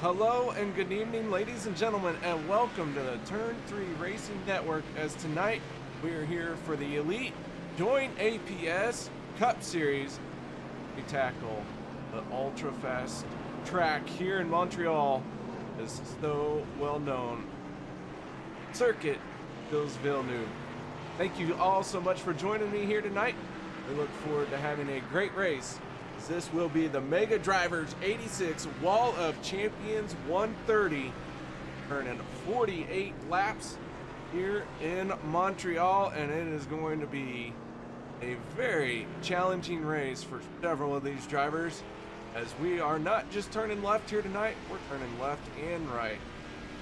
Hello and good evening, ladies and gentlemen, and welcome to the Turn 3 Racing Network. As tonight we are here for the Elite Joint APS Cup Series. We tackle the ultra fast track here in Montreal, is so well known circuit, Gilles Villeneuve. Thank you all so much for joining me here tonight. We look forward to having a great race. This will be the Mega Drivers 86 Wall of Champions 130, turning 48 laps here in Montreal, and it is going to be a very challenging race for several of these drivers, as we are not just turning left here tonight, we're turning left and right.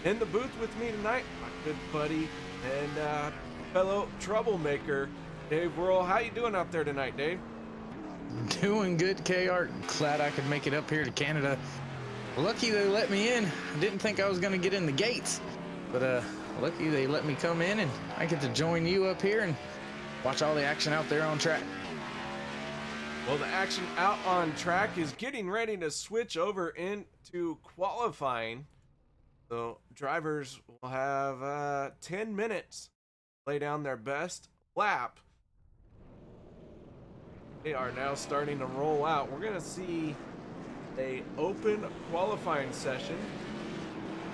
In the booth with me tonight, my good buddy and fellow troublemaker, Dave Worrell. How you doing out there tonight, Dave? Doing good, KR. Glad I could make it up here to Canada. Lucky they let me in. I didn't think I was going to get in the gates, but lucky they let me come in and I get to join you up here and watch all the action out there on track. Well, the action out on track is getting ready to switch over into qualifying. So drivers will have 10 minutes to lay down their best lap. They are now starting to roll out. We're going to see a open qualifying session.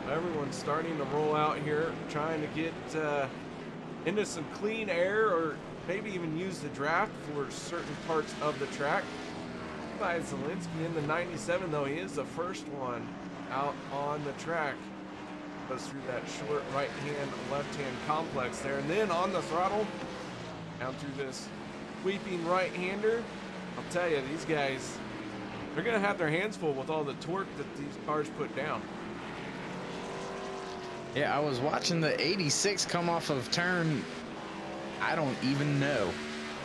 Everyone's starting to roll out here, trying to get into some clean air, or maybe even use the draft for certain parts of the track. By Zielinski in the 97, though, he is the first one out on the track. Goes through that short right-hand, left-hand complex there, and then on the throttle, down through this sweeping right-hander. I'll tell you, these guys, they're gonna have their hands full with all the torque that these cars put down. Yeah, I was watching the 86 come off of turn, I don't even know.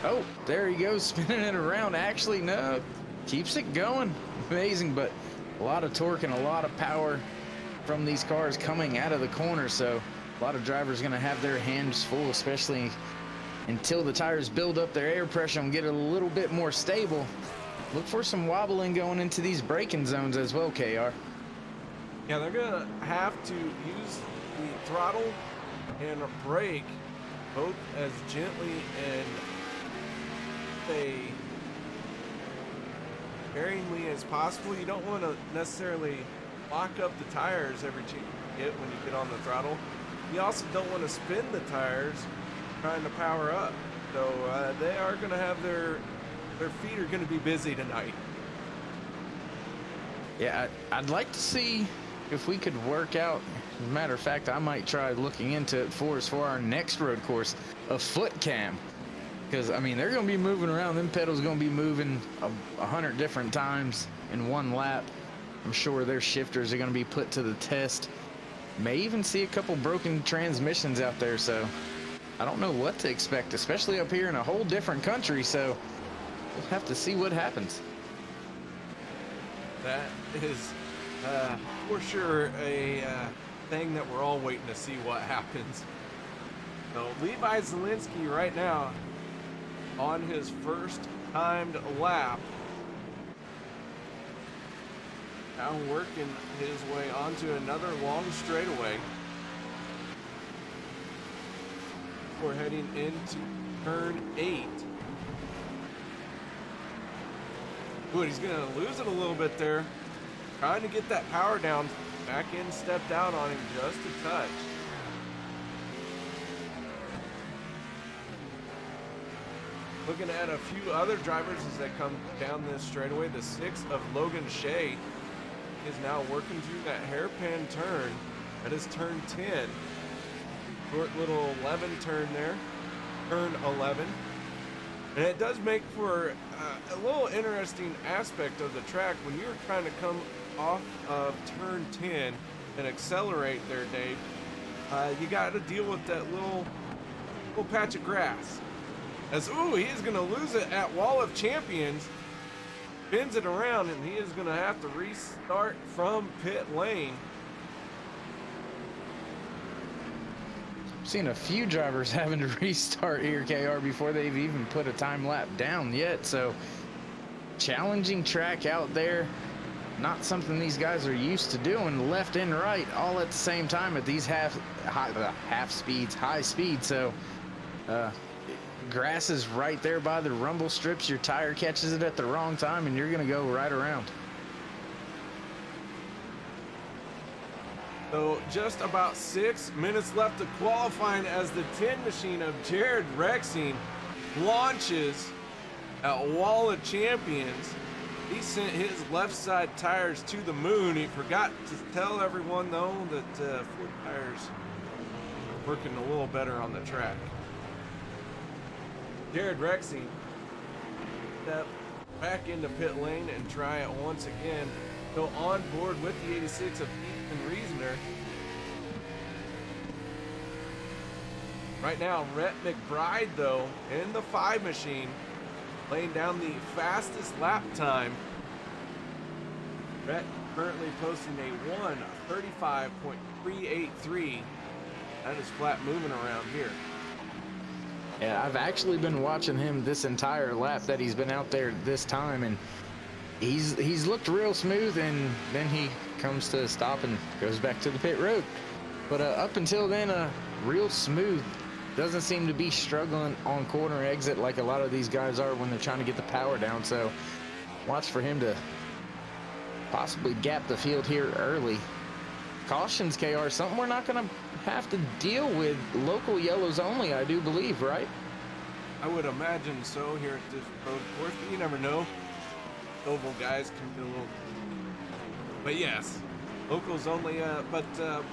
Oh, there he goes, spinning it around. Actually, no, keeps it going. Amazing, but a lot of torque and a lot of power from these cars coming out of the corner, so a lot of drivers gonna have their hands full, especially until the tires build up their air pressure and get a little bit more stable. Look for some wobbling going into these braking zones as well, KR. Yeah, they're gonna have to use the throttle and brake both as gently and sparingly as possible. You don't want to necessarily lock up the tires every chance you get when you get on the throttle. You also don't want to spin the tires trying to power up. So they are going to have their feet are going to be busy tonight. Yeah, I'd like to see if we could work out. As a matter of fact, I might try looking into it for us for our next road course, a foot cam. Because, I mean, they're going to be moving around. Them pedals going to be moving 100 different times in one lap. I'm sure their shifters are going to be put to the test. May even see a couple broken transmissions out there, so I don't know what to expect, especially up here in a whole different country, so we'll have to see what happens. That is for sure a thing that we're all waiting to see what happens. So Levi Zielinski right now on his first timed lap, now working his way onto another long straightaway. We're heading into turn 8. Ooh, he's gonna lose it a little bit there. Trying to get that power down. Back end stepped out on him just a touch. Looking at a few other drivers as they come down this straightaway. The 6 of Logan Shea is now working through that hairpin turn. That is turn 10. Short little 11 turn there, turn 11. And it does make for a little interesting aspect of the track when you're trying to come off of turn 10 and accelerate there, Dave. You got to deal with that little patch of grass. As, ooh, he is going to lose it at Wall of Champions. Spins it around, and he is going to have to restart from pit lane. Seen a few drivers having to restart here, KR, before they've even put a time lap down yet. So challenging track out there. not something these guys are used to doing, left and right all at the same time at these high speeds. So grass is right there by the rumble strips. Your tire catches it at the wrong time and you're gonna go right around. So just about 6 minutes left to qualifying as the 10 machine of Jared Rexing launches at Wall of Champions. He sent his left side tires to the moon. He forgot to tell everyone though that Ford tires are working a little better on the track. Jared Rexing step back into pit lane and try it once again. Go on board with the 86 of Ethan Reasoner. Right now, Rhett McBride though in the 5 machine, laying down the fastest lap time. Rhett currently posting a 1:35.383. That is flat moving around here. Yeah, I've actually been watching him this entire lap that he's been out there this time, and he's looked real smooth, and then he comes to a stop and goes back to the pit road. But up until then, real smooth. Doesn't seem to be struggling on corner exit like a lot of these guys are when they're trying to get the power down. So watch for him to possibly gap the field here early. Cautions, KR, something we're not going to have to deal with. Local yellows only, I do believe, right? I would imagine so here at this road course, but you never know. Oval guys can do a little. But yes, locals only. But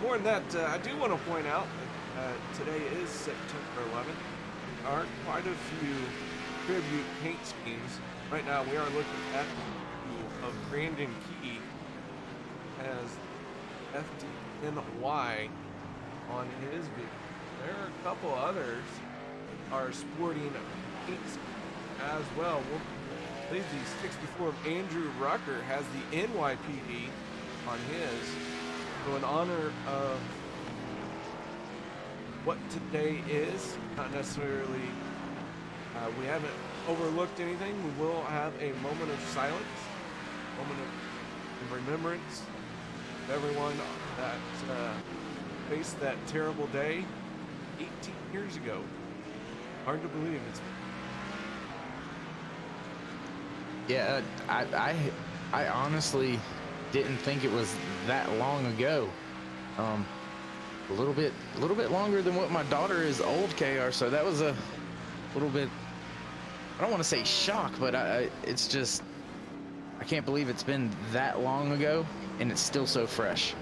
more than that, I do want to point out that today is September 11th. There are quite a few tribute paint schemes. Right now, we are looking at the of Brandon Key as FDNY on his vehicle. There are a couple others that are sporting paint schemes as well. I believe the 64 of Andrew Rucker has the NYPD on his. So in honor of what today is, not necessarily, we haven't overlooked anything. We will have a moment of silence, moment of remembrance of everyone that faced that terrible day 18 years ago. Hard to believe it's. Yeah, I honestly didn't think it was that long ago. A little bit longer than what my daughter is old, KR. So that was a little bit. I don't want to say shock, but it's just I can't believe it's been that long ago and it's still so fresh.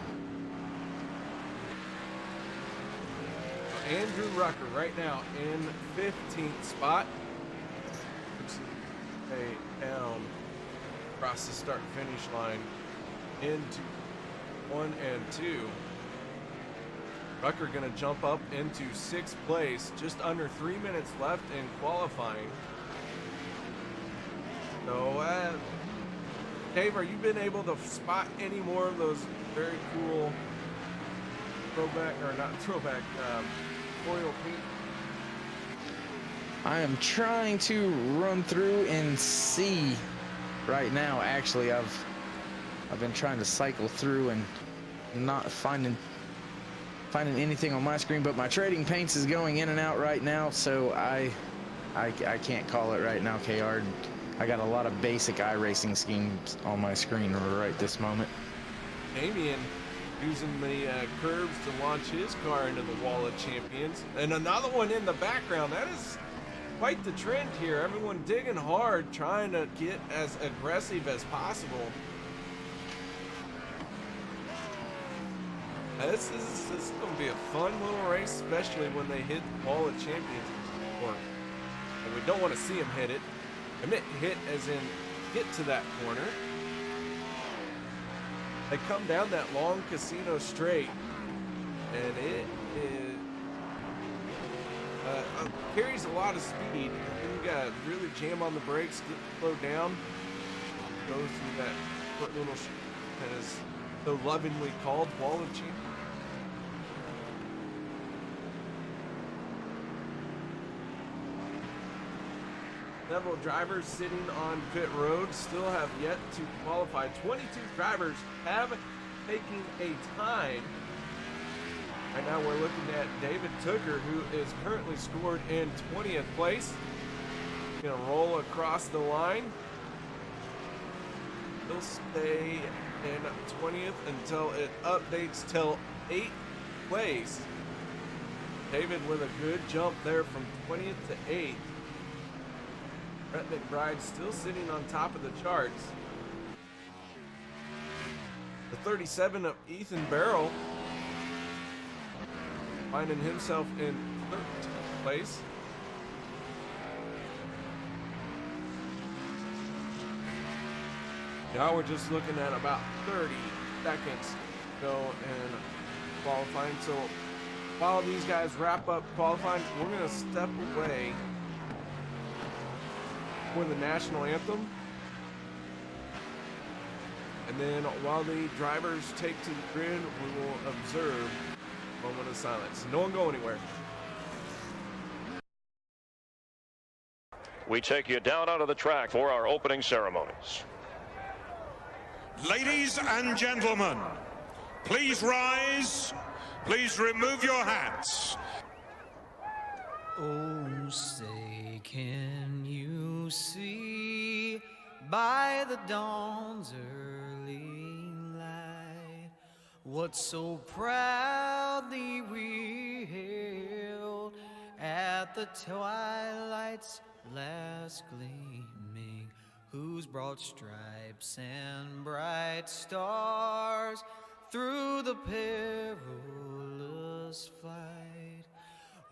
Andrew Rucker right now in 15th spot. Down across the start finish line into 1 and 2. Rucker gonna jump up into 6th place, just under 3 minutes left in qualifying. So, Dave, are you been able to spot any more of those very cool throwback, or not throwback, foil paint? I am trying to run through and see right now. Actually, I've been trying to cycle through and not finding anything on my screen, but my trading paints is going in and out right now, so I can't call it right now, KR. I got a lot of basic iRacing schemes on my screen right this moment. Damien using the curbs to launch his car into the Wall of Champions, and another one in the background. That is quite the trend here. Everyone digging hard, trying to get as aggressive as possible. This is going to be a fun little race, especially when they hit the Wall of Champions. And we don't want to see them hit it. I meant hit as in get to that corner. They come down that long casino straight, and it is carries a lot of speed. You gotta really jam on the brakes, get slowed down, go through that short little that is so lovingly called Wall of Champions. Several drivers sitting on pit road still have yet to qualify. 22 drivers have taken a time. Right now we're looking at David Tooker, who is currently scored in 20th place. Gonna roll across the line. He'll stay in 20th until it updates till 8th place. David with a good jump there from 20th to 8th. Brett McBride still sitting on top of the charts. The 37 of Ethan Barrow finding himself in 13th place. Now we're just looking at about 30 seconds to go in qualifying. So while these guys wrap up qualifying, we're going to step away for the national anthem. And then while the drivers take to the grid, we will observe a moment of silence. No one go anywhere. We take you down onto the track for our opening ceremonies. Ladies and gentlemen, please rise. Please remove your hats. Oh, say, can you see by the dawn's early light what so proudly we hailed at the twilight's last gleaming, whose broad stripes and bright stars through the perilous fight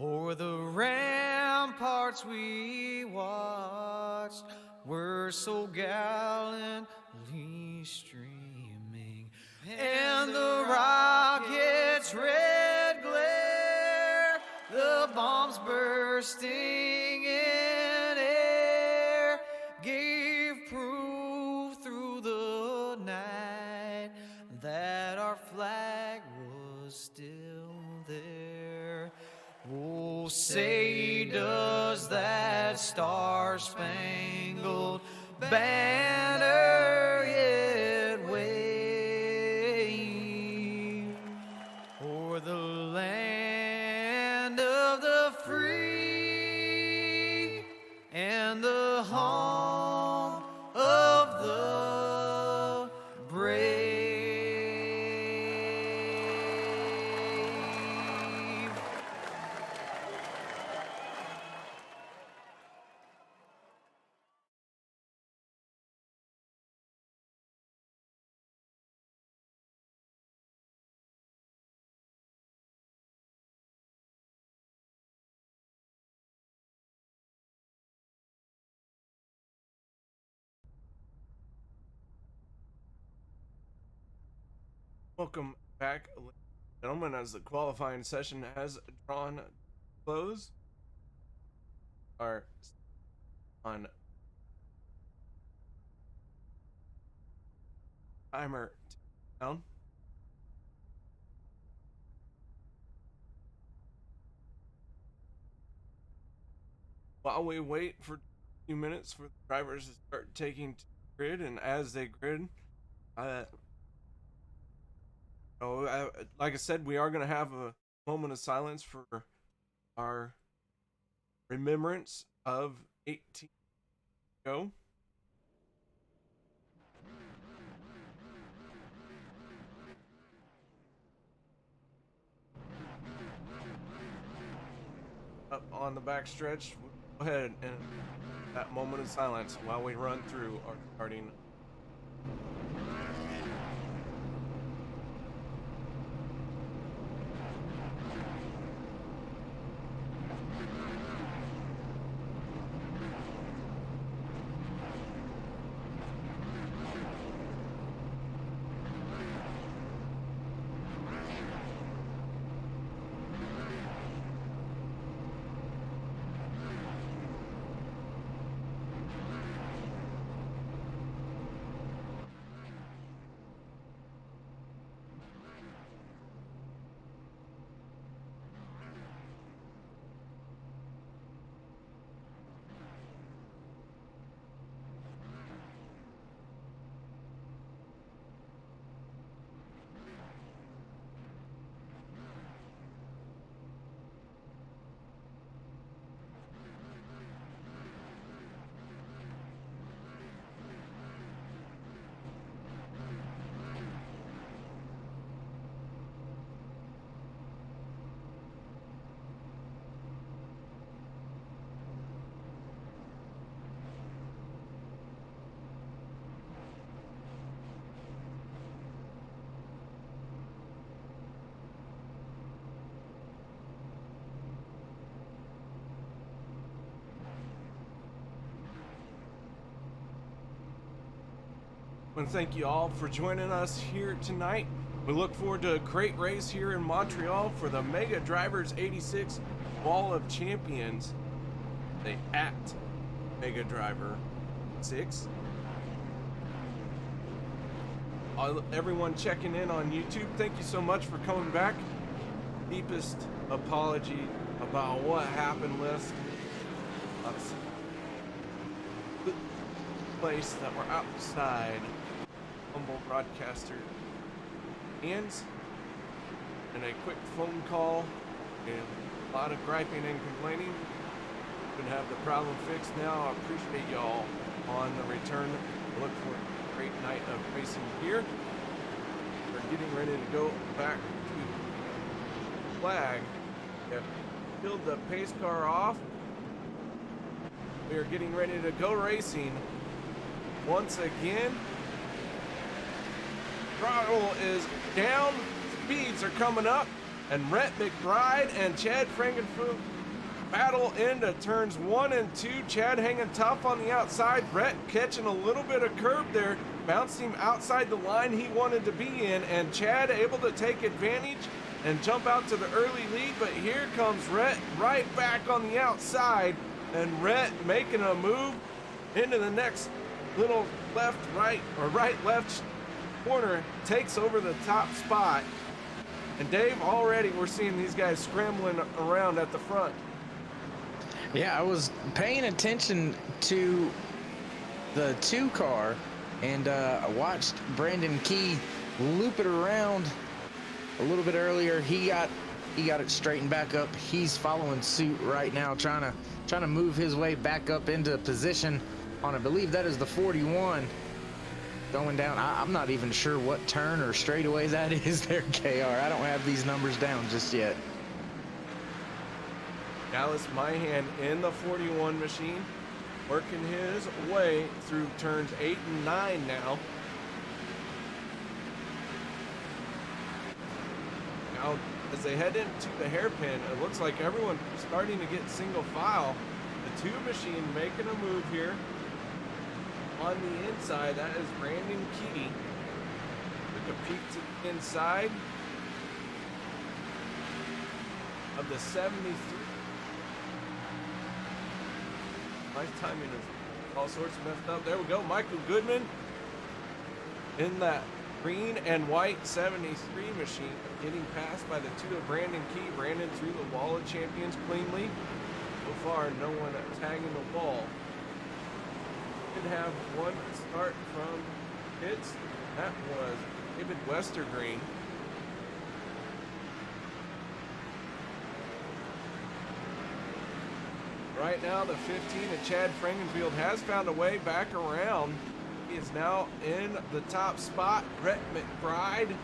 o'er the ramparts we watched were so gallantly streaming, and the rocket's red glare, the bombs bursting in air, gave proof through the night that our flag was still there. Oh, say does that star-spangled banner yet wave o'er the land of the free and the home of the brave? Welcome back, ladies and gentlemen, as the qualifying session has drawn to close. Are on timer down. While we wait for a few minutes for the drivers to start taking to the grid, and as they grid, like I said, we are going to have a moment of silence for our remembrance of 18 ago. Up on the back stretch, go ahead and that moment of silence while we run through our starting. And thank you all for joining us here tonight. We look forward to a great race here in Montreal for the Mega Drivers 86 Wall of Champions. The at Mega Driver 6. Everyone checking in on YouTube, thank you so much for coming back. Deepest apology about what happened with us. The place that we're outside. Humble broadcaster hands and a quick phone call and a lot of griping and complaining. We can have the problem fixed now. I appreciate y'all on the return. Look for a great night of racing here. We're getting ready to go back to flag. Yep. Peeled the pace car off. We are getting ready to go racing once again. Throttle is down, speeds are coming up, and Rhett McBride and Chad Frankenfoot battle into turns 1 and 2. Chad hanging tough on the outside. Rhett catching a little bit of curb there, bounced him outside the line he wanted to be in, and Chad able to take advantage and jump out to the early lead. But here comes Rhett right back on the outside, and Rhett making a move into the next little left, right, or right, left corner, takes over the top spot. And Dave, already we're seeing these guys scrambling around at the front. Yeah, I was paying attention to the 2 car, and I watched Brandon Key loop it around a little bit earlier. He got it straightened back up. He's following suit right now, trying to move his way back up into position on, I believe that is the 41. Going down, I'm not even sure what turn or straightaway that is there, KR. I don't have these numbers down just yet. Dallas Myhan in the 41 machine, working his way through turns 8 and 9 now. Now, as they head into the hairpin, it looks like everyone's starting to get single file. The 2 machine making a move here. On the inside, that is Brandon Key. Took a peek to the inside of the 73. My timing is all sorts of messed up. There we go. Michael Goodman in that green and white 73 machine, getting passed by the 2 of Brandon Key. Brandon through the wall of champions cleanly. So far, no one tagging the wall. Did have one start from pits. That was David Westergreen. Right now, the 15 of Chad Frankenfield has found a way back around. He is now in the top spot. Rhett McBride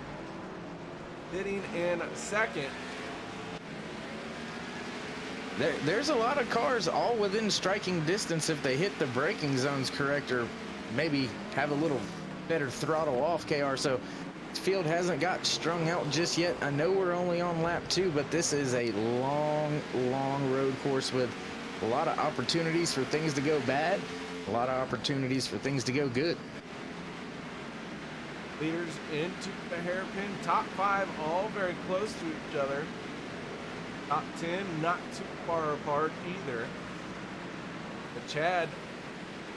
sitting in second. There's a lot of cars all within striking distance if they hit the braking zones correct, or maybe have a little better throttle off, KR. So field hasn't got strung out just yet. I know we're only on lap 2, but this is a long road course with a lot of opportunities for things to go bad, a lot of opportunities for things to go good. Leaders into the hairpin. Top 5 all very close to each other. Top 10 not too far apart either. But Chad,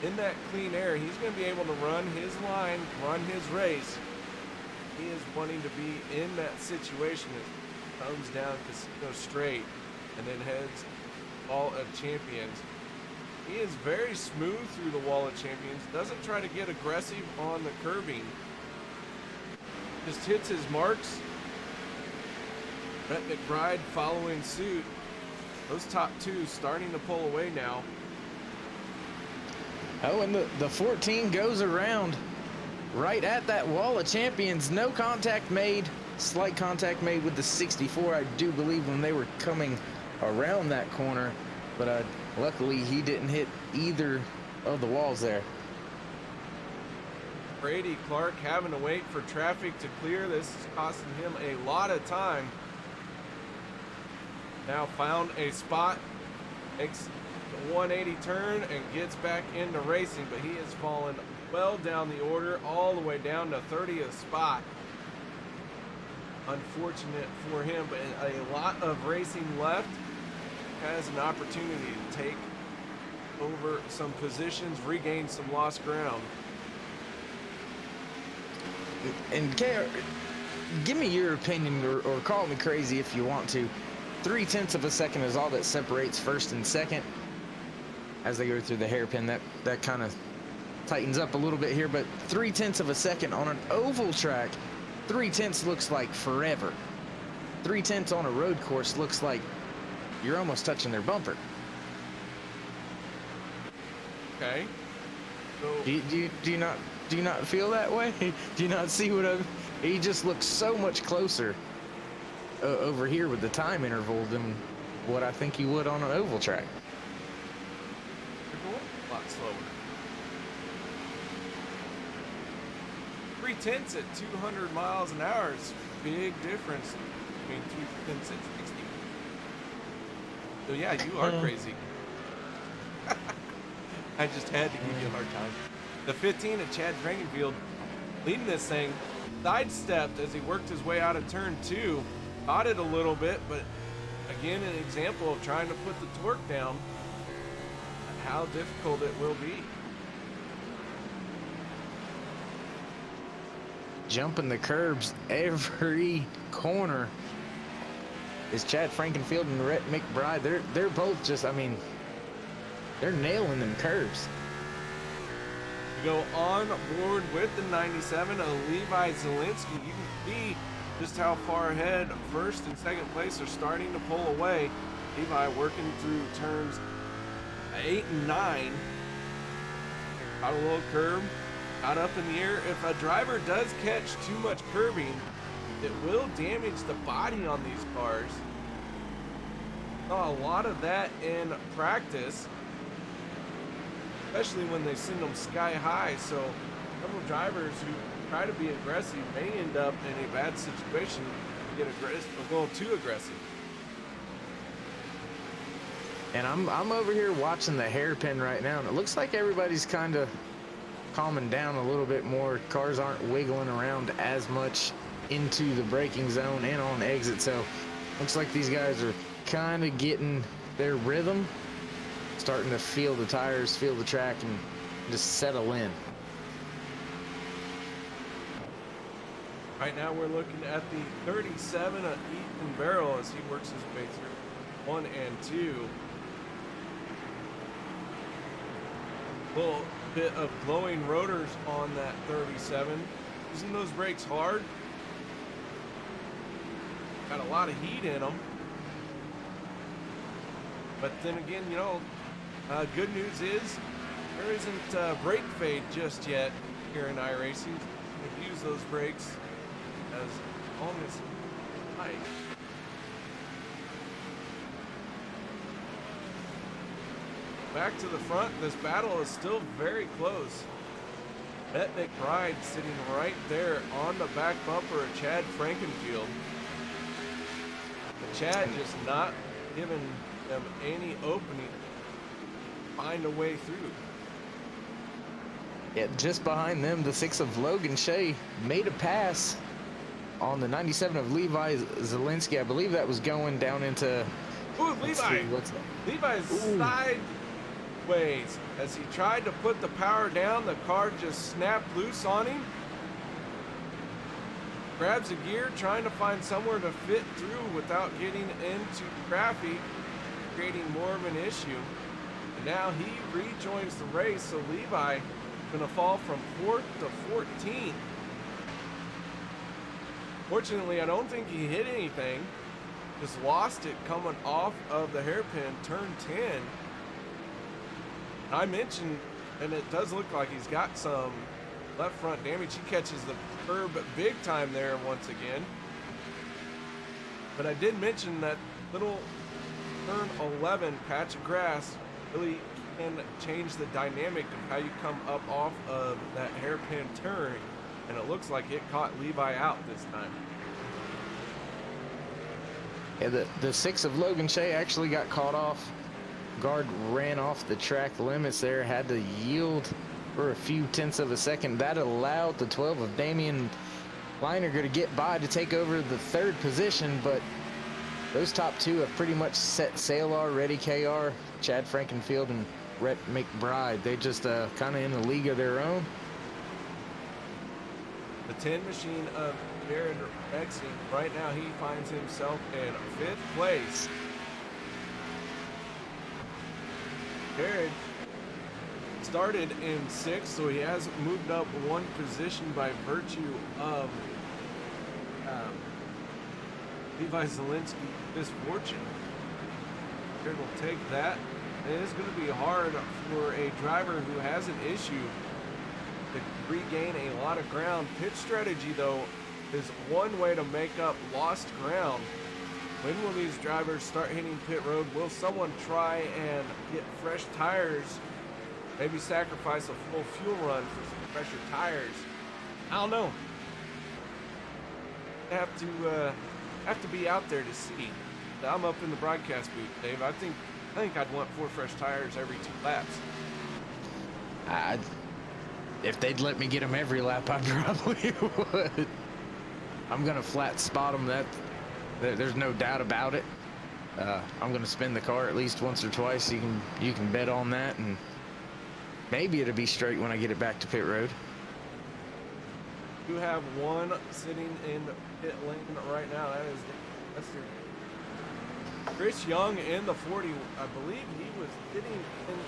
in that clean air, he's going to be able to run his line, run his race. He is wanting to be in that situation. It comes down Casino Straight and then heads Wall of Champions. He is very smooth through the Wall of Champions. Doesn't try to get aggressive on the curbing. Just hits his marks. Rhett McBride following suit. Those top 2 starting to pull away now. Oh, and the 14 goes around right at that Wall of Champions. No contact made. Slight contact made with the 64, I do believe, when they were coming around that corner. But luckily, he didn't hit either of the walls there. Brady Clark having to wait for traffic to clear. This is costing him a lot of time. Now found a spot, makes the 180 turn and gets back into racing, but he has fallen well down the order, all the way down to 30th spot. Unfortunate for him, but a lot of racing left. Has an opportunity to take over some positions, regain some lost ground. And KR, give me your opinion, or call me crazy if you want to. 0.3 of a second is all that separates first and second as they go through the hairpin. That kind of tightens up a little bit here, but 0.3 of a second on an oval track, 0.3 looks like forever. 0.3 on a road course looks like you're almost touching their bumper. Okay. So Do you not feel that way? Do you not see what he just looks so much closer over here with the time interval than what I think he would on an oval track. A lot slower. 3/10 at 200 miles an hour is a big difference between 3/10 and 60. So yeah, you are crazy. I just had to give you a hard time. The 15 of Chad Frankenfield leading this thing, sidestepped as he worked his way out of turn 2, caught it a little bit, but again, an example of trying to put the torque down and how difficult it will be. Jumping the curbs every corner is Chad Frankenfield and Rhett McBride. They're both just, I mean, they're nailing them curves. To go on board with the 97 of Levi Zielinski, you can see just how far ahead first and second place are starting to pull away. Levi working through turns 8 and 9. Got a little curb, got up in the air. If a driver does catch too much curbing, it will damage the body on these cars. Saw a lot of that in practice, especially when they send them sky high. So some drivers who try to be aggressive may end up in a bad situation, get aggressive, a little too aggressive. And I'm over here watching the hairpin right now, and it looks like everybody's kind of calming down a little bit more. Cars aren't wiggling around as much into the braking zone and on exit, so looks like these guys are kind of getting their rhythm, starting to feel the tires, feel the track, and just settle in. Right now we're looking at the 37 of Ethan Barrel as he works his way through 1 and 2. Little bit of glowing rotors on that 37. Using those brakes hard. Got a lot of heat in them. But then again, you know, good news is there isn't brake fade just yet here in iRacing. We've used those brakes as long as I. Back to the front, this battle is still very close. Rhett McBride sitting right there on the back bumper of Chad Frankenfield. Chad just not giving them any opening to find a way through. Yeah, just behind them, the 6 of Logan Shea made a pass on the 97 of Levi Zielinski. I believe that was going down into... Ooh, Levi! Levi's sideways. As he tried to put the power down, the car just snapped loose on him. Grabs a gear, trying to find somewhere to fit through without getting into traffic, creating more of an issue. And now he rejoins the race, so Levi gonna fall from 4th to 14th. Fortunately, I don't think he hit anything. Just lost it coming off of the hairpin, turn 10. I mentioned, and it does look like he's got some left front damage. He catches the curb big time there once again. But I did mention that little turn 11 patch of grass really can change the dynamic of how you come up off of that hairpin turn. And it looks like it caught Levi out this time. Yeah, the 6 of Logan Shea actually got caught off guard, ran off the track limits there, had to yield for a few tenths of a second. That allowed the 12 of Damian Leininger to get by to take over the third position, but those top two have pretty much set sail already. KR, Chad Frankenfield, and Rhett McBride, they just kind of in a league of their own. The 10 machine of Jared Rexing, right now he finds himself in 5th place. Jared started in 6th, so he has moved up 1 position by virtue of Levi Zielinski's misfortune. Jared will take that. It is going to be hard for a driver who has an issue to regain a lot of ground. Pit strategy, though, is one way to make up lost ground. When will these drivers start hitting pit road? Will someone try and get fresh tires? Maybe sacrifice a full fuel run for some fresher tires? I don't know. Have to be out there to see. I'm up in the broadcast booth, Dave. I think I'd want 4 fresh tires every 2 laps. If they'd let me get them every lap, I probably would. I'm gonna flat spot them. There's no doubt about it. I'm gonna spin the car at least once or twice. You can bet on that, and maybe it'll be straight when I get it back to pit road. You have one sitting in pit lane right now. That's their Chris Young in the 40. I believe he was sitting in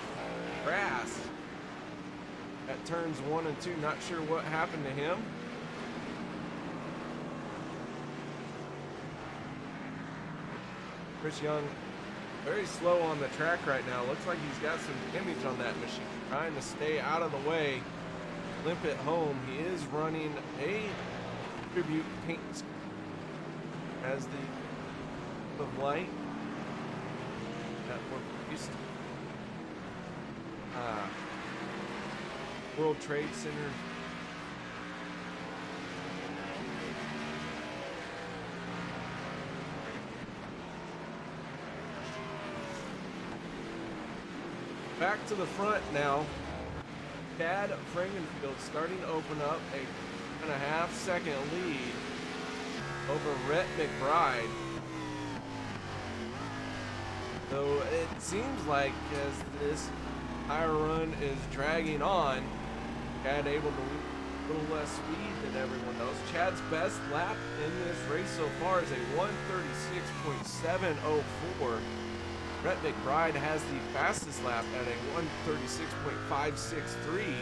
grass at turns 1 and 2. Not sure what happened to him. Chris Young very slow on the track right now. Looks like he's got some damage on that machine. Trying to stay out of the way. Limp it home. He is running a tribute paint as the light that we're used to. World Trade Center. Back to the front now. Chad Frankenfield starting to open up a 1.5 second lead over Rhett McBride. So it seems like as this tire run is dragging on, Chad able to lose a little less speed than everyone else. Chad's best lap in this race so far is a 1:36.704. Rhett McBride has the fastest lap at a 1:36.563.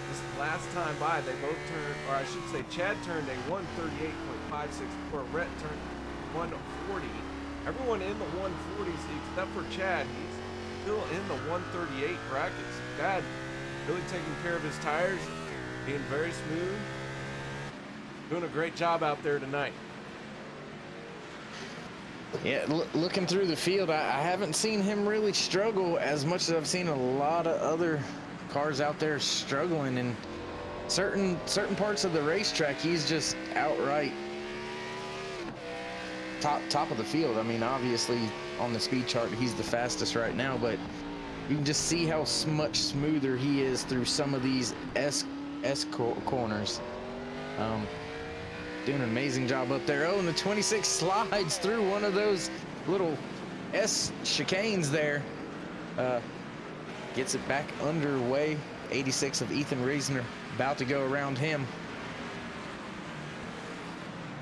This last time by, they both turned, or I should say Chad turned a 1:38.564. Rhett turned 1:40. Everyone in the 140s except for Chad. He's still in the 138 brackets. Chad really taking care of his tires, being very smooth, doing a great job out there tonight. Yeah, looking through the field, I haven't seen him really struggle as much as I've seen a lot of other cars out there struggling in certain parts of the racetrack. He's just outright top of the field. I mean, obviously on the speed chart he's the fastest right now, but you can just see how much smoother he is through some of these S corners. Doing an amazing job up there. Oh, and the 26 slides through one of those little S chicanes there. Gets it back underway. 86 of Ethan Reisner about to go around him.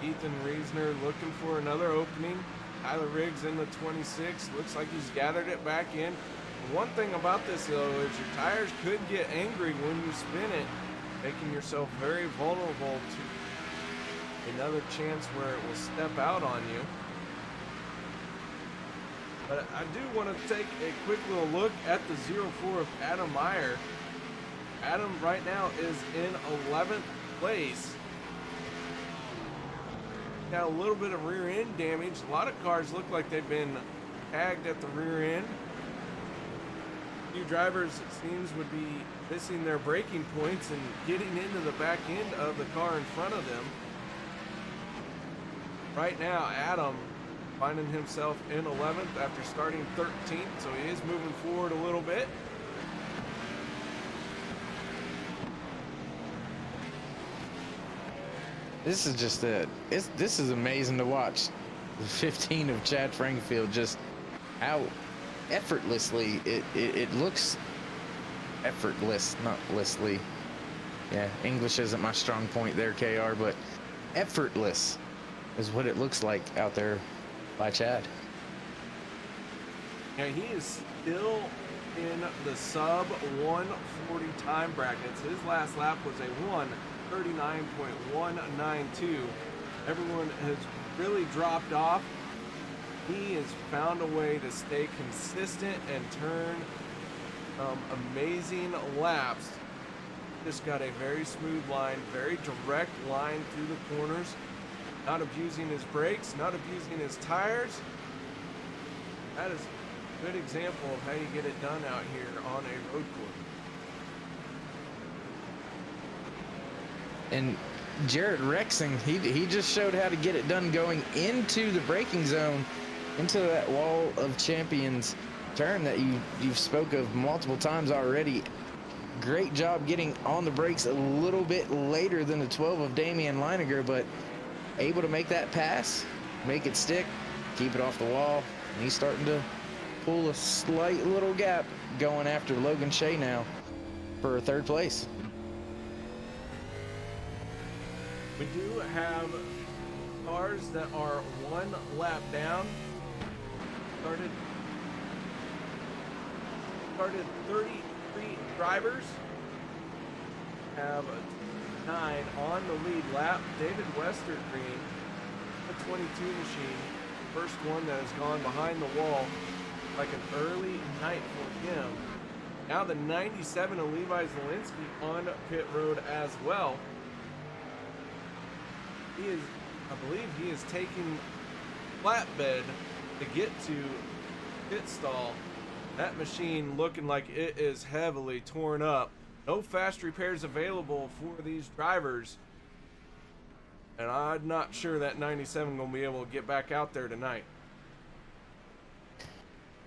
Ethan Reisner looking for another opening. Tyler Riggs in the 26. Looks like he's gathered it back in. One thing about this, though, is your tires could get angry when you spin it, making yourself very vulnerable to another chance where it will step out on you. But I do want to take a quick little look at the 04 of Adam Meyer. Adam right now is in 11th place. Got a little bit of rear end damage. A lot of cars look like they've been tagged at the rear end. A few drivers, it seems, would be missing their braking points and getting into the back end of the car in front of them. Right now, Adam finding himself in 11th after starting 13th, so he is moving forward a little bit. This is just this is amazing to watch. The 15 of Chad Frankfield, just how effortlessly it looks. Effortless, not lessly. Yeah, English isn't my strong point there, KR, but effortless is what it looks like out there by Chad. Yeah, he is still in the sub 140 time brackets. His last lap was a 1:39.192. Everyone has really dropped off. He has found a way to stay consistent and turn amazing laps. Just got a very smooth line, very direct line through the corners. Not abusing his brakes, not abusing his tires. That is a good example of how you get it done out here on a road course. And Jarrett Rexing, he just showed how to get it done going into the braking zone, into that wall of champions turn that you've spoke of multiple times already. Great job getting on the brakes a little bit later than the 12 of Damian Leininger, but able to make that pass, make it stick, keep it off the wall, and he's starting to pull a slight little gap going after Logan Shea now for third place. We do have cars that are one lap down. Started 33 drivers. Have 9 on the lead lap. David Westergreen, the 22 machine, first one that has gone behind the wall, like an early night for him. Now the 97 of Levi Zielinski on pit road as well. I believe he is taking flatbed to get to pit stall. That machine looking like it is heavily torn up. No fast repairs available for these drivers. And I'm not sure that 97 gonna be able to get back out there tonight.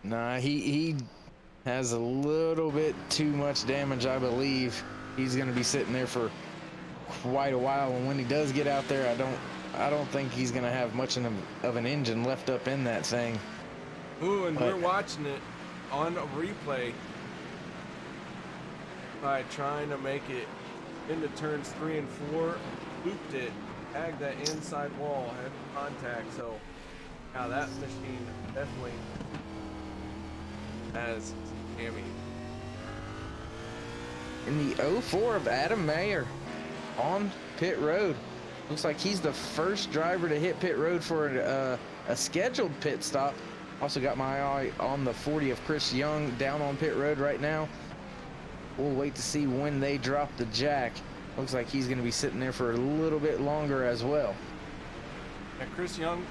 Nah, he has a little bit too much damage, I believe. He's going to be sitting there for quite a while, and when he does get out there, I don't think he's going to have much of an engine left up in that thing. Ooh, and we're watching it on a replay by trying to make it into turns 3 and 4, looped it, tagged that inside wall, had contact. So now that machine definitely has Tammy. In the 04 of Adam Mayer on pit road. Looks like he's the first driver to hit pit road for a scheduled pit stop. Also got my eye on the 40 of Chris Young down on pit road right now. We'll wait to see when they drop the jack. Looks like he's going to be sitting there for a little bit longer as well. And Chris Young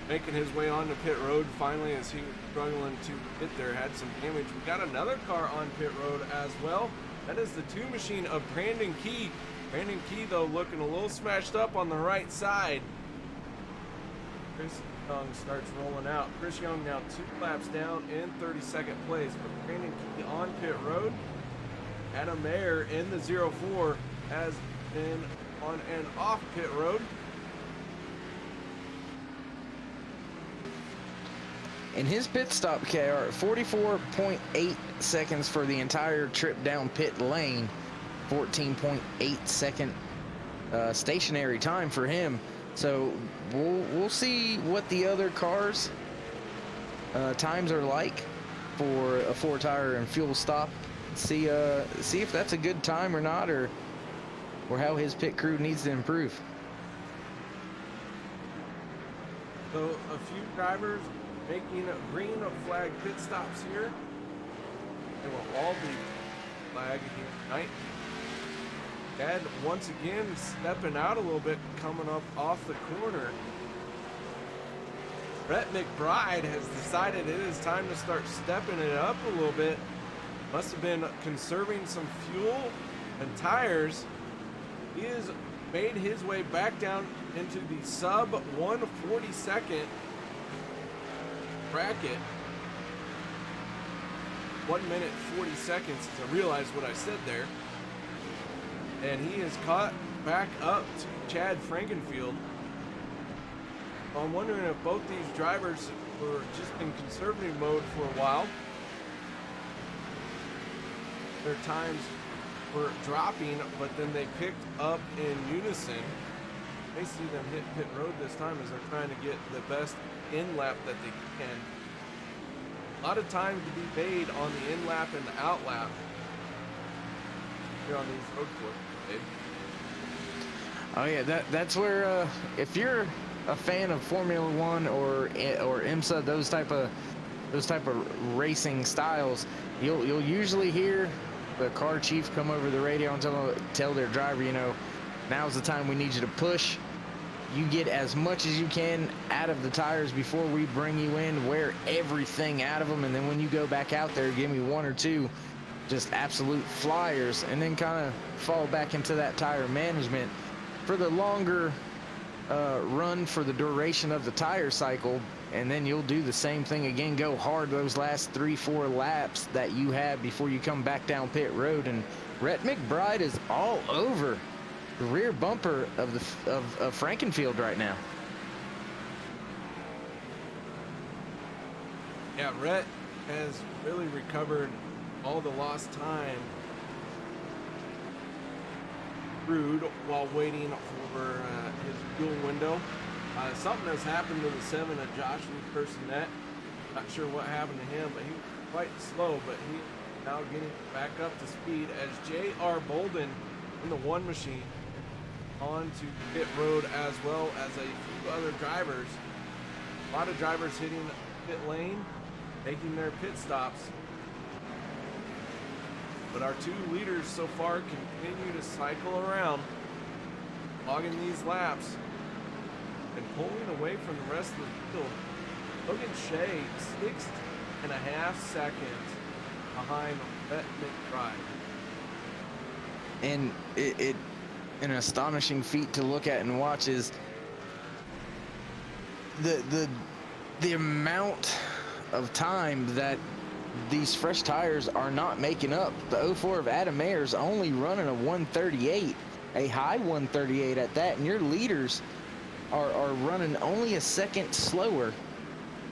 making his way onto pit road finally as he was struggling to get there, had some damage. We got another car on pit road as well. That is the 2 machine of Brandon Key. Brandon Key, though, looking a little smashed up on the right side. Chris Young starts rolling out. Chris Young now 2 laps down in 32nd place. But Brandon Key on pit road. Adam Mayer in the 04 has been on and off pit road. In his pit stop, KR, 44.8 seconds for the entire trip down pit lane. 14.8 second stationary time for him. So we'll see what the other cars times are like for a 4-tire and fuel stop. See if that's a good time or not, or how his pit crew needs to improve. So a few drivers making green flag pit stops here. They will all be flagged here tonight. Chad once again stepping out a little bit, coming up off the corner. Brett McBride has decided it is time to start stepping it up a little bit. Must have been conserving some fuel and tires. He has made his way back down into the sub 142nd bracket. 1 minute 40 seconds to realize what I said there. And he has caught back up to Chad Frankenfield. I'm wondering if both these drivers were just in conservative mode for a while. Their times were dropping, but then they picked up in unison. I see them hit pit road this time as they're trying to get the best in lap that they can. A lot of time to be made on the in lap and the out lap here on these road courses. Oh yeah, that's where if you're a fan of Formula One or IMSA, those type of racing styles, you'll usually hear the car chief come over the radio and tell their driver, you know, now's the time we need you to push. You get as much as you can out of the tires before we bring you in. Wear everything out of them, and then when you go back out there, give me one or two just absolute flyers, and then kind of fall back into that tire management for the longer run for the duration of the tire cycle. And then you'll do the same thing again, go hard those last 3-4 laps that you have before you come back down pit road. And Rhett McBride is all over the rear bumper of Frankenfield right now. Yeah, Rhett has really recovered all the lost time Rude while waiting for his fuel window. Something has happened to the 7 of Joshua Personette. Not sure what happened to him, but he was quite slow, but he's now getting back up to speed as J.R. Bolden in the 1 machine onto pit road, as well as a few other drivers. A lot of drivers hitting pit lane, making their pit stops. But our 2 leaders so far continue to cycle around, logging these laps and pulling away from the rest of the field. Logan Shea, 6.5 seconds behind Rhett McBride. And it an astonishing feat to look at and watch is the amount of time that these fresh tires are not making up. The 04 of Adam Ayer's only running a 138, a high 138 at that, and your leaders are running only a second slower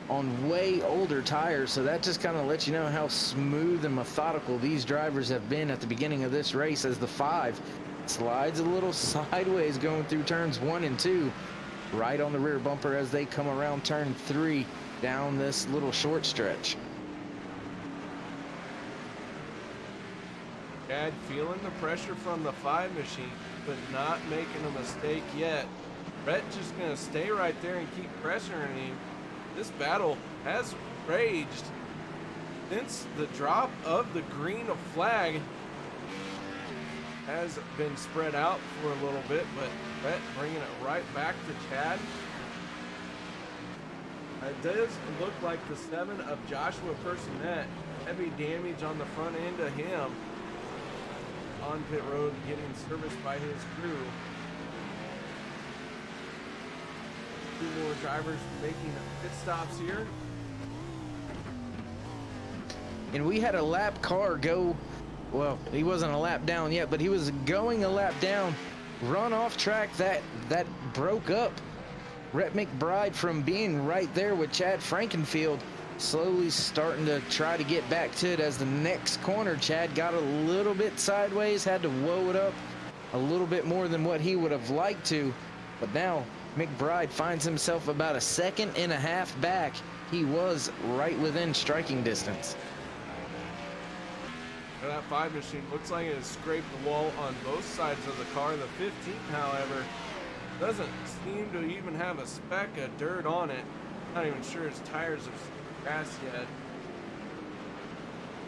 on way older tires. So that just kind of lets you know how smooth and methodical these drivers have been at the beginning of this race, as the 5 slides a little sideways going through turns 1 and 2, right on the rear bumper as they come around turn 3 down this little short stretch. Chad feeling the pressure from the 5 machine, but not making a mistake yet. Rhett just going to stay right there and keep pressuring him. This battle has raged since the drop of the green flag has been spread out for a little bit, but Rhett bringing it right back to Chad. It does look like the 7 of Joshua Personette, heavy damage on the front end of him on pit road, getting serviced by his crew. 2 more drivers making pit stops here. And we had a lap car go, well, he wasn't a lap down yet, but he was going a lap down, run off track that broke up Rhett McBride from being right there with Chad Frankenfield, slowly starting to try to get back to it. As the next corner, Chad got a little bit sideways, had to woe it up a little bit more than what he would have liked to, but now McBride finds himself about a 1.5 seconds back. He was right within striking distance. That 5 machine looks like it has scraped the wall on both sides of the car. The 15, however, doesn't seem to even have a speck of dirt on it. Not even sure his tires have grass yet.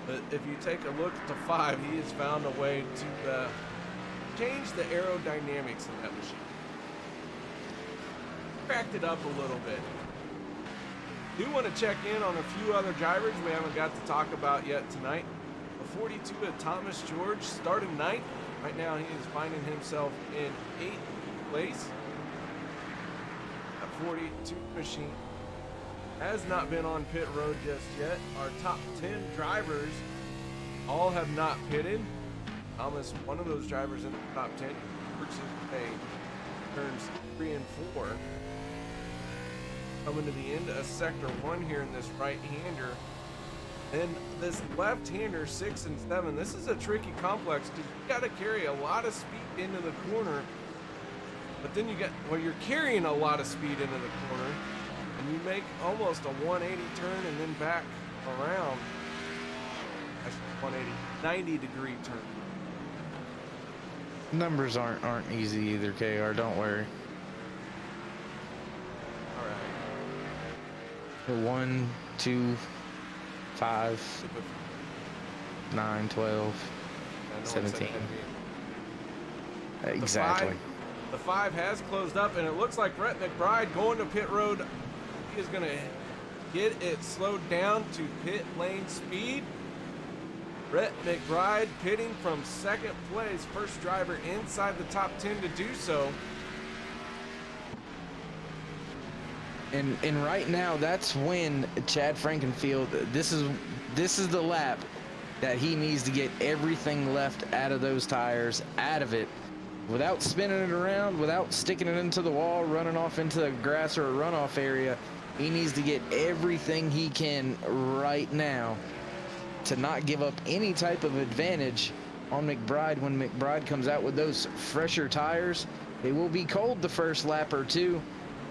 But if you take a look at the 5, he has found a way to change the aerodynamics of that machine. Cracked it up a little bit. Do want to check in on a few other drivers we haven't got to talk about yet tonight. The 42 of Thomas George started 9th. Right now he is finding himself in 8th place. That 42 machine has not been on pit road just yet. Our top 10 drivers all have not pitted. Thomas, one of those drivers in the top 10. versus turns 3 and 4. Coming to the end of sector 1 here in this right-hander. And this left-hander, 6 and 7, this is a tricky complex because you got to carry a lot of speed into the corner. But then you're carrying a lot of speed into the corner, and you make almost a 180 turn and then back around. Actually, 180, 90-degree turn. Numbers aren't easy either, KR. Don't worry. All right. 1, 2, 5, 9, 12, 17. Exactly. The 5 has closed up, and it looks like Brett McBride going to pit road. He is going to get it slowed down to pit lane speed. Brett McBride pitting from second place, first driver inside the top 10 to do so. And right now, that's when Chad Frankenfield, this is the lap that he needs to get everything left out of those tires, out of it, without spinning it around, without sticking it into the wall, running off into the grass or a runoff area. He needs to get everything he can right now to not give up any type of advantage on McBride. When McBride comes out with those fresher tires, they will be cold the first lap or two.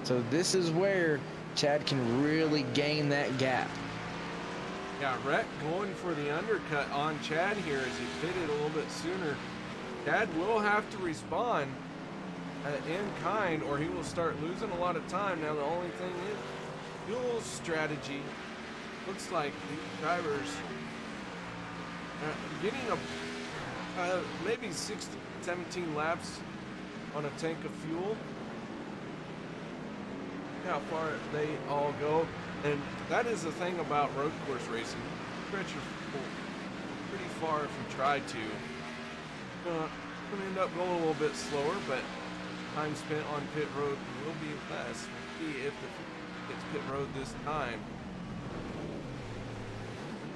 So this is where Chad can really gain that gap. Yeah, Rhett going for the undercut on Chad here as he pitted a little bit sooner. Chad will have to respond in kind or he will start losing a lot of time. Now the only thing is fuel strategy. Looks like these drivers getting maybe 16, 17 laps on a tank of fuel. How far they all go, and that is the thing about road course racing. You stretch your fuel pretty far if you try to. You're gonna end up going a little bit slower, but time spent on pit road will be less. We'll see if the fuel gets pit road this time.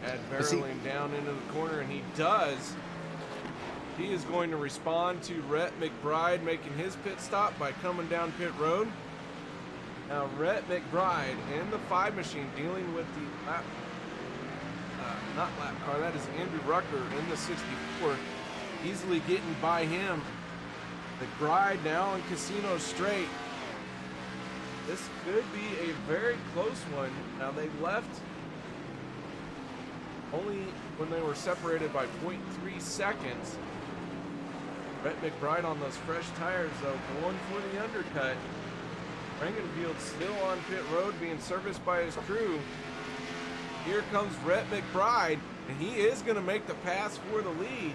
Ed barreling down into the corner, and he does. He is going to respond to Rhett McBride making his pit stop by coming down pit road. Now, Rhett McBride in the 5 machine dealing with the not lap car, that is Andrew Rucker in the 64, easily getting by him. McBride now in Casino Straight. This could be a very close one. Now, they left only when they were separated by 0.3 seconds. Rhett McBride on those fresh tires, though, going for the undercut. Frankenfield still on pit road being serviced by his crew. Here comes Rhett McBride, and he is going to make the pass for the lead.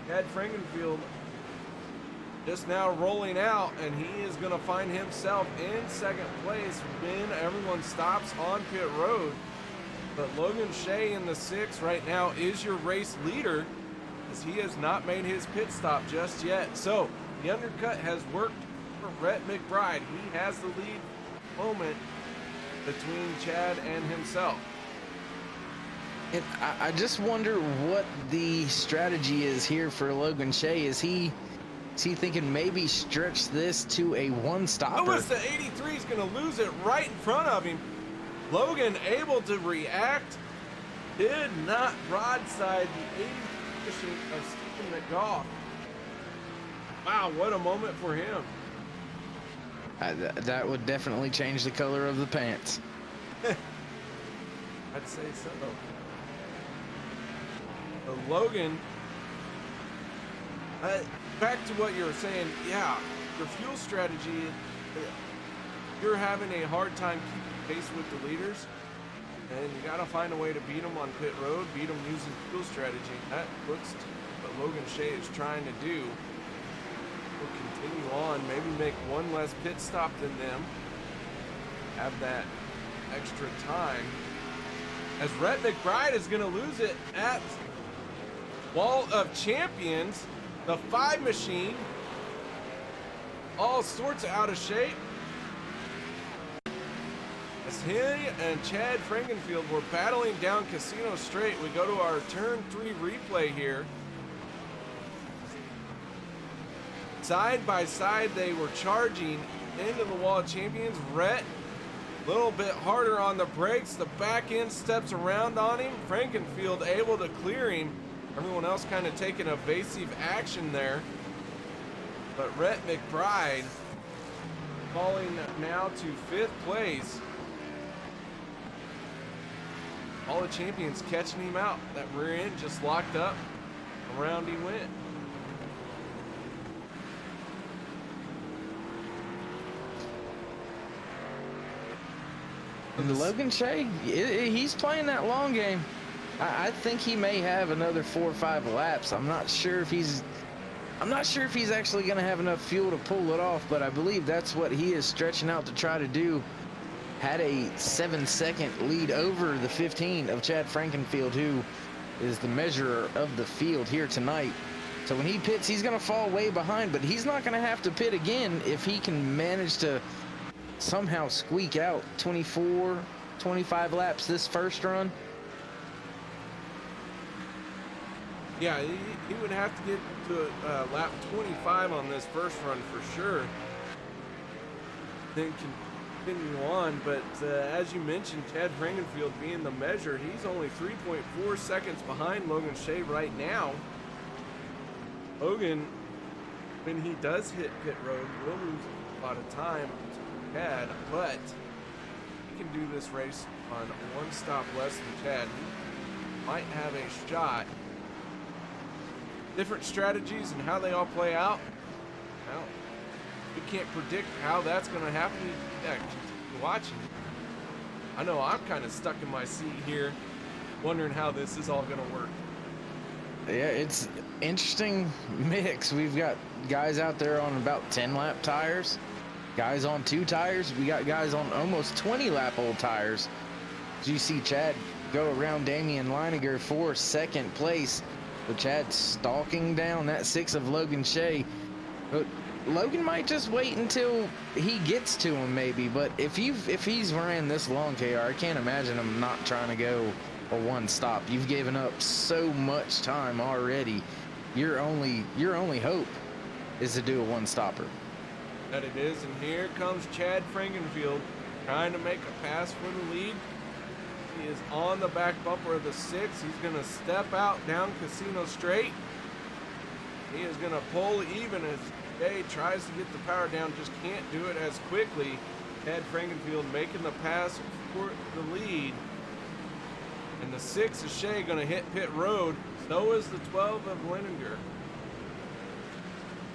Chad Frankenfield just now rolling out, and he is going to find himself in second place when everyone stops on pit road. But Logan Shea in the 6 right now is your race leader, as he has not made his pit stop just yet. So the undercut has worked for Rhett McBride. He has the lead moment between Chad and himself. And I just wonder what the strategy is here for Logan Shea. Is he thinking maybe stretch this to a one-stopper? Notice the 83 is going to lose it right in front of him. Logan able to react. Did not broadside the 80 position of Stephen McGough. Wow, what a moment for him. That would definitely change the color of the pants. I'd say so. Logan, back to what you were saying, yeah, your fuel strategy, you're having a hard time keeping pace with the leaders, and you got to find a way to beat them on pit road, beat them using fuel strategy. That looks to what Logan Shea is trying to do. We'll continue on, maybe make one less pit stop than them, have that extra time. As Rhett McBride is going to lose it at Wall of Champions, the 5 machine, all sorts of out of shape. As he and Chad Frankenfield were battling down Casino Straight, we go to our turn 3 replay here. Side by side, they were charging into the wall of champions. Rhett, a little bit harder on the brakes. The back end steps around on him. Frankenfield able to clear him. Everyone else kind of taking evasive action there. But Rhett McBride falling now to 5th place. All the champions catching him out. That rear end just locked up. Around he went. And Logan Shea, he's playing that long game. I think he may have another 4 or 5 laps. I'm not sure if he's actually going to have enough fuel to pull it off, but I believe that's what he is stretching out to try to do. Had a 7-second lead over the 15 of Chad Frankenfield, who is the measurer of the field here tonight. So when he pits, he's going to fall way behind, but he's not going to have to pit again if he can manage to somehow squeak out 24, 25 laps this first run. Yeah, he would have to get to lap 25 on this first run for sure. Then continue on, but as you mentioned, Chad Frankenfield being the measure, he's only 3.4 seconds behind Logan Shea right now. Logan, when he does hit pit road, will lose a lot of time to Chad, but he can do this race on 1 stop less than Chad. He might have a shot. Different strategies and how they all play out. Well, we can't predict how that's going to happen. Yeah, continue watching. I know I'm kind of stuck in my seat here, wondering how this is all going to work. Yeah, it's interesting mix. We've got guys out there on about 10-lap tires, guys on 2 tires. We got guys on almost 20-lap old tires. As you see Chad go around Damian Leininger for 2nd place. But Chad stalking down that 6 of Logan Shea. But Logan might just wait until he gets to him maybe. But if he's ran this long, KR, I can't imagine him not trying to go a 1 stop. You've given up so much time already. Your only hope is to do a 1-stopper. That it is, and here comes Chad Frankenfield trying to make a pass for the lead. He is on the back bumper of the 6. He's going to step out down Casino Straight. He is going to pull even as Jay tries to get the power down, just can't do it as quickly. Chad Frankenfield making the pass for the lead. And the 6 is Shea going to hit pit road. So is the 12 of Leininger.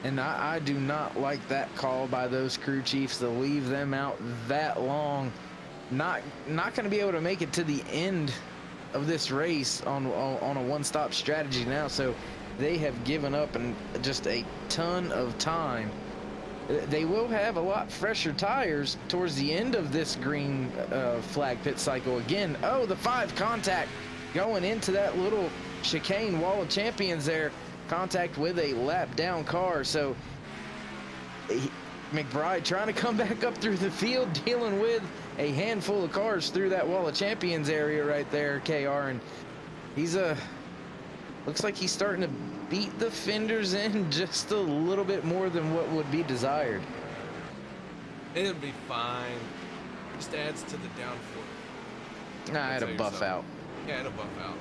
And I do not like that call by those crew chiefs to leave them out that long. Not going to be able to make it to the end of this race on a 1-stop strategy now. So they have given up and just a ton of time. They will have a lot fresher tires towards the end of this green flag pit cycle again. Oh, the 5 contact going into that little chicane wall of champions there. Contact with a lap down car. So McBride trying to come back up through the field, dealing with a handful of cars through that wall of champions area right there, KR, and he's looks like he's starting to beat the fenders in just a little bit more than what would be desired. It'll be fine. Just adds to the downforce. Nah, I had a buff out. Yeah, it'll buff out.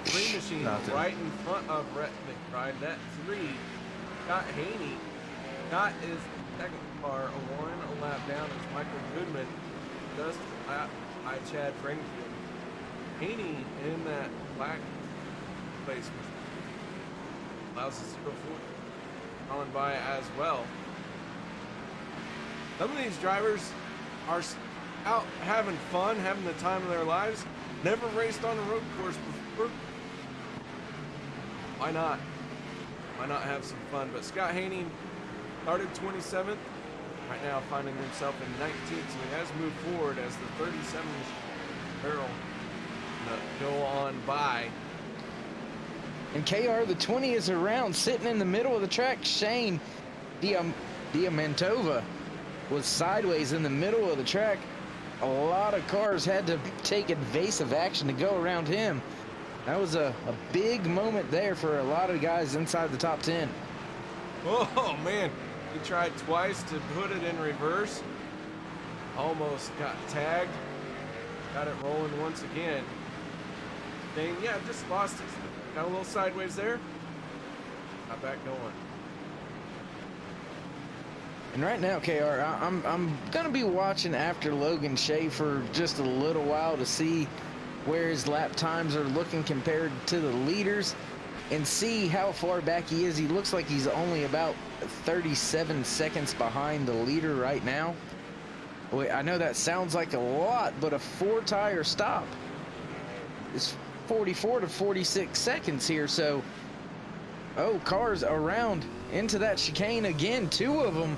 3 machines Nothing. right in front of Rhett McBride. That 3, Scott Haney. Scott is second car, a lap down as Michael Goodman just by Chad Frankenfield. Haney in that black place allows us to go forward. On by as well. Some of these drivers are out having fun, having the time of their lives. Never raced on a road course before. Why not? Why not have some fun? But Scott Haney started 27th. Right now finding himself in 19th, so he has moved forward as the 37 barrel go on by. And KR, the 20 is around, sitting in the middle of the track. Shane Diamantova was sideways in the middle of the track. A lot of cars had to take evasive action to go around him. That was a big moment there for a lot of guys inside the top 10. Oh man, he tried twice to put it in reverse. Almost got tagged. Got it rolling once again. Dang, yeah, just lost it. Got a little sideways there. Got back going. And right now, KR, I'm gonna be watching after Logan Shea for just a little while to see where his lap times are looking compared to the leaders, and see how far back he is. He looks like he's only about 37 seconds behind the leader right now. I know that sounds like a lot, but a 4-tire stop is 44 to 46 seconds here. So, oh, cars around into that chicane again, 2 of them.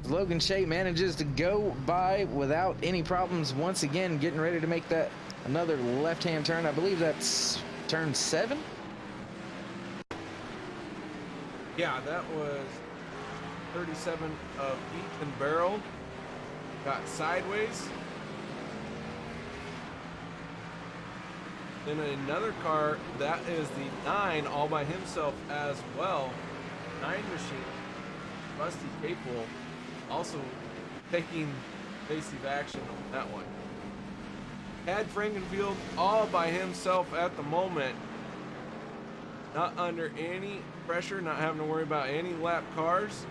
Logan Shea manages to go by without any problems once again, getting ready to make that another left-hand turn. I believe that's turn 7. Yeah, that was 37 of Ethan Barrel. Got sideways. Then another car, that is the 9 all by himself as well. 9 machine, Rusty Capel, also taking evasive action on that one. Had Frankenfield all by himself at the moment. Not under any pressure, not having to worry about any lap cars.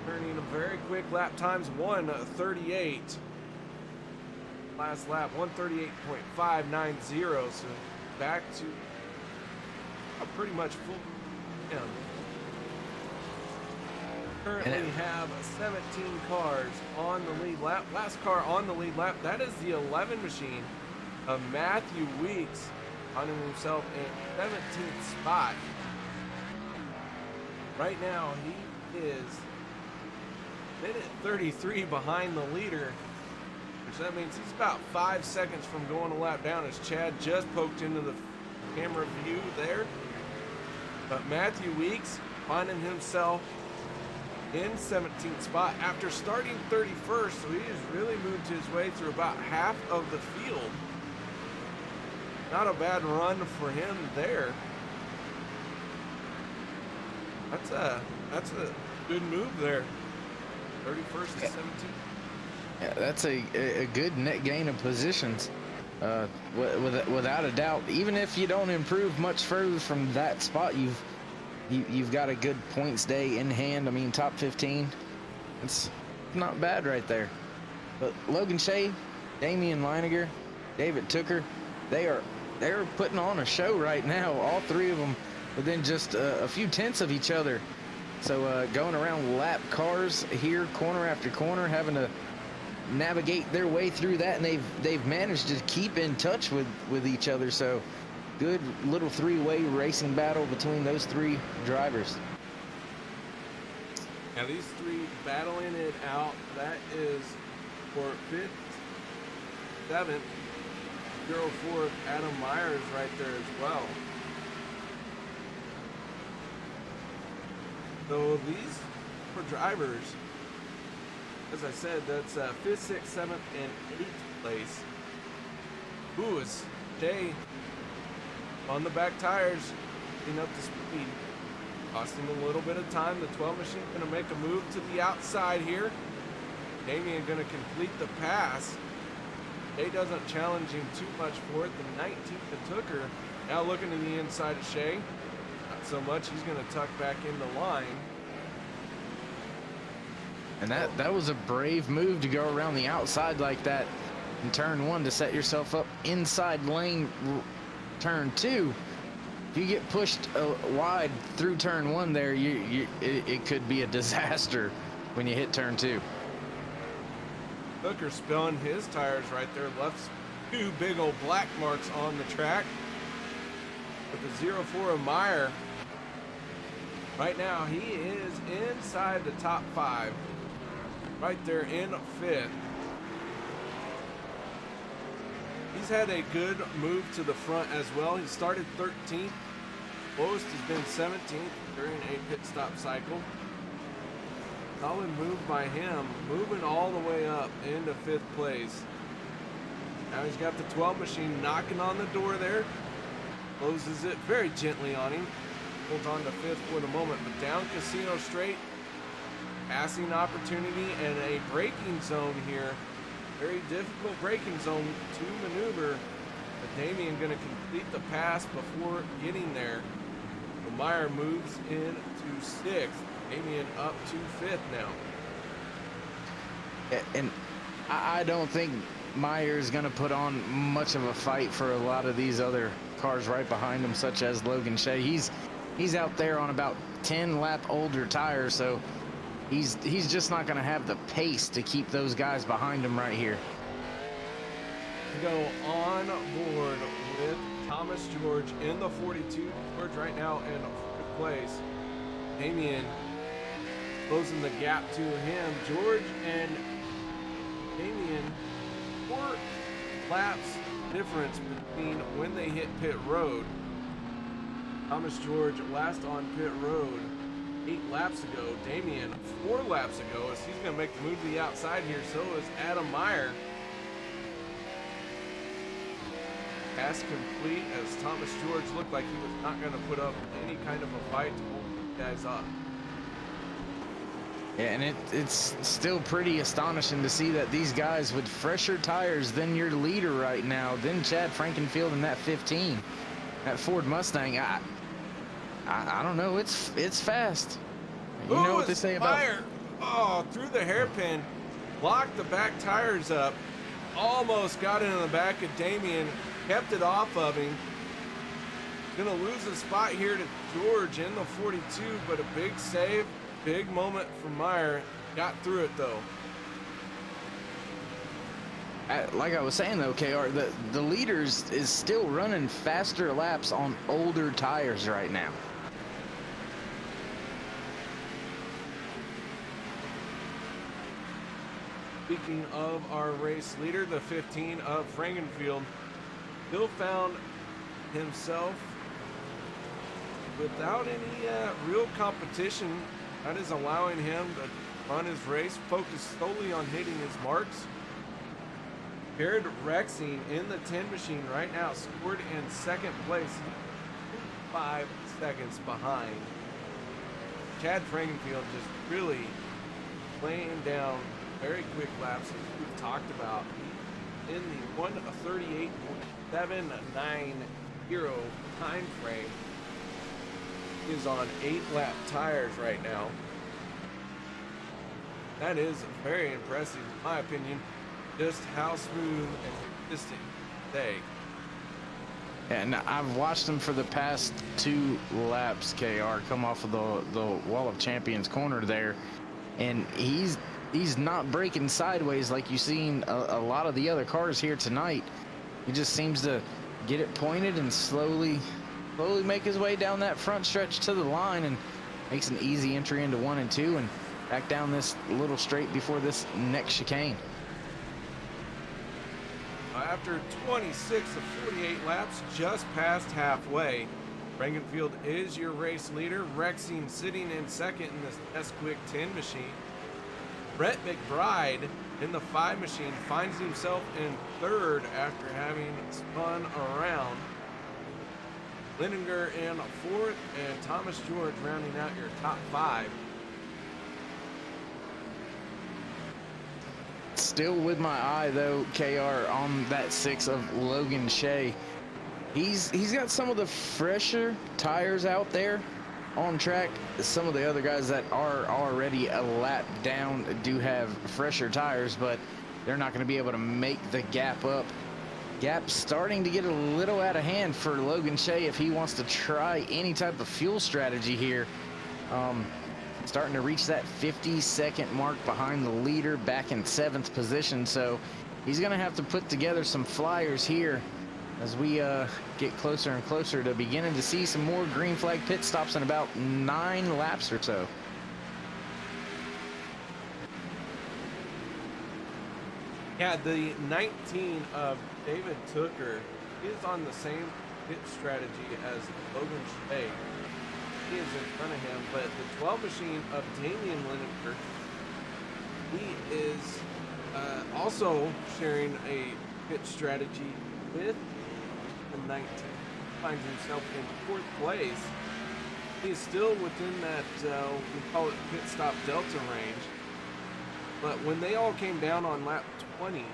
Turning a very quick lap times, 1:38. Last lap, 1:38.590. So back to a pretty much full. Currently have 17 cars on the lead lap. Last car on the lead lap, that is the 11 machine of Matthew Weeks, finding himself in 17th spot. Right now, he is minute 33 behind the leader, which that means he's about 5 seconds from going a lap down, as Chad just poked into the camera view there. But Matthew Weeks finding himself in 17th spot after starting 31st, so he has really moved his way through about half of the field. Not a bad run for him there. That's a good move there. 31st to 17th. Yeah, that's a good net gain of positions, without a doubt. Even if you don't improve much further from that spot, you've got a good points day in hand. I mean, top 15, it's not bad right there. But Logan Shea, Damian Leiniger, David Tooker, they're putting on a show right now. All 3 of them within just a few tenths of each other. So going around lap cars here, corner after corner, having to navigate their way through that, and they've managed to keep in touch with each other. So good little 3-way racing battle between those 3 drivers. Now these 3 battling it out. That is for 5th, 7th, 04 Adam Myers right there as well. So these 4 drivers, as I said, that's 5th, 6th, 7th, and 8th place. Ooh, is Jay on the back tires, getting up to speed. Costing a little bit of time. The 12 machine going to make a move to the outside here. Damian going to complete the pass. Jay doesn't challenge him too much for it. The 19th to Tooker. Now looking to the inside of Shea. Not so much. He's going to tuck back in the line. And that was a brave move to go around the outside like that in turn 1 to set yourself up inside lane turn 2. If you get pushed wide through turn 1 there, it could be a disaster when you hit turn 2. Hooker spilling his tires right there. Left 2 big old black marks on the track. With the 04 of Meyer. Right now, he is inside the top 5. Right there in 5th. He's had a good move to the front as well. He started 13th. Lowest has been 17th during a pit stop cycle. Solid move by him, moving all the way up into 5th place. Now he's got the 12 machine knocking on the door there. Closes it very gently on him. holds on to fifth for the moment, but down Casino Straight, passing opportunity and a braking zone here. Very difficult braking zone to maneuver, but Damian going to complete the pass before getting there. So Meyer moves into sixth. Damian up to fifth now. And I don't think Meyer's going to put on much of a fight for a lot of these other cars right behind him, such as Logan Shea. He's out there on about 10 lap older tires, so he's just not going to have the pace to keep those guys behind him right here. To go on board with Thomas George in the 42. George right now in fifth place. Damian closing the gap to him. George and Damian, 4 laps difference between when they hit pit road. Thomas George last on pit road 8 laps ago. Damian 4 laps ago, as he's going to make the move to the outside here. So is Adam Meyer. Pass complete, as Thomas George looked like he was not going to put up any kind of a fight to hold the guys up. Yeah, and it's still pretty astonishing to see that these guys with fresher tires than your leader right now, than Chad Frankenfield in that 15, that Ford Mustang. I don't know. It's fast. You know what they say about Meyer? Oh, through the hairpin, locked the back tires up, almost got into the back of Damian, kept it off of him. Gonna lose a spot here to George in the 42, but a big save. Big moment for Meyer. Got through it though. Like I was saying though, KR, the leaders is still running faster laps on older tires right now. Speaking of our race leader, the 15 of Frankenfield, Bill found himself without any real competition. That is allowing him to run his race, focus solely on hitting his marks. Jared Rexing in the 10 machine right now, scored in second place, 5 seconds behind. Chad Frankenfield just really laying down very quick laps, as we've talked about. In the 1:38.790 time frame. Is on 8-lap tires right now. That is very impressive, in my opinion, just how smooth and consistent they. And I've watched him for the past 2 laps, KR, come off of the Wall of Champions corner there, and he's not breaking sideways like you've seen a lot of the other cars here tonight. He just seems to get it pointed and slowly make his way down that front stretch to the line, and makes an easy entry into 1 and 2 and back down this little straight before this next chicane. After 26 of 48 laps, just past halfway, Frankenfield is your race leader. Rexing sitting in second in this S-Quick 10 machine. Brett McBride in the 5 machine finds himself in third after having spun around. Lindinger in fourth, and Thomas George rounding out your top 5. Still with my eye though, KR, on that 6 of Logan Shea. He's got some of the fresher tires out there on track. Some of the other guys that are already a lap down do have fresher tires, but they're not going to be able to make the gap up. Gap's starting to get a little out of hand for Logan Shea if he wants to try any type of fuel strategy here. Starting to reach that 50-second mark behind the leader, back in 7th position, so he's going to have to put together some flyers here as we get closer and closer to beginning to see some more green flag pit stops in about 9 laps or so. Yeah, the 19 of David Tooker is on the same pit strategy as Logan Shea. He is in front of him, but the 12 machine of Damian Lindinger, he is also sharing a pit strategy with the 19. Finds himself in 4th place. He's still within that, we call it pit stop delta range. But when they all came down on lap 20,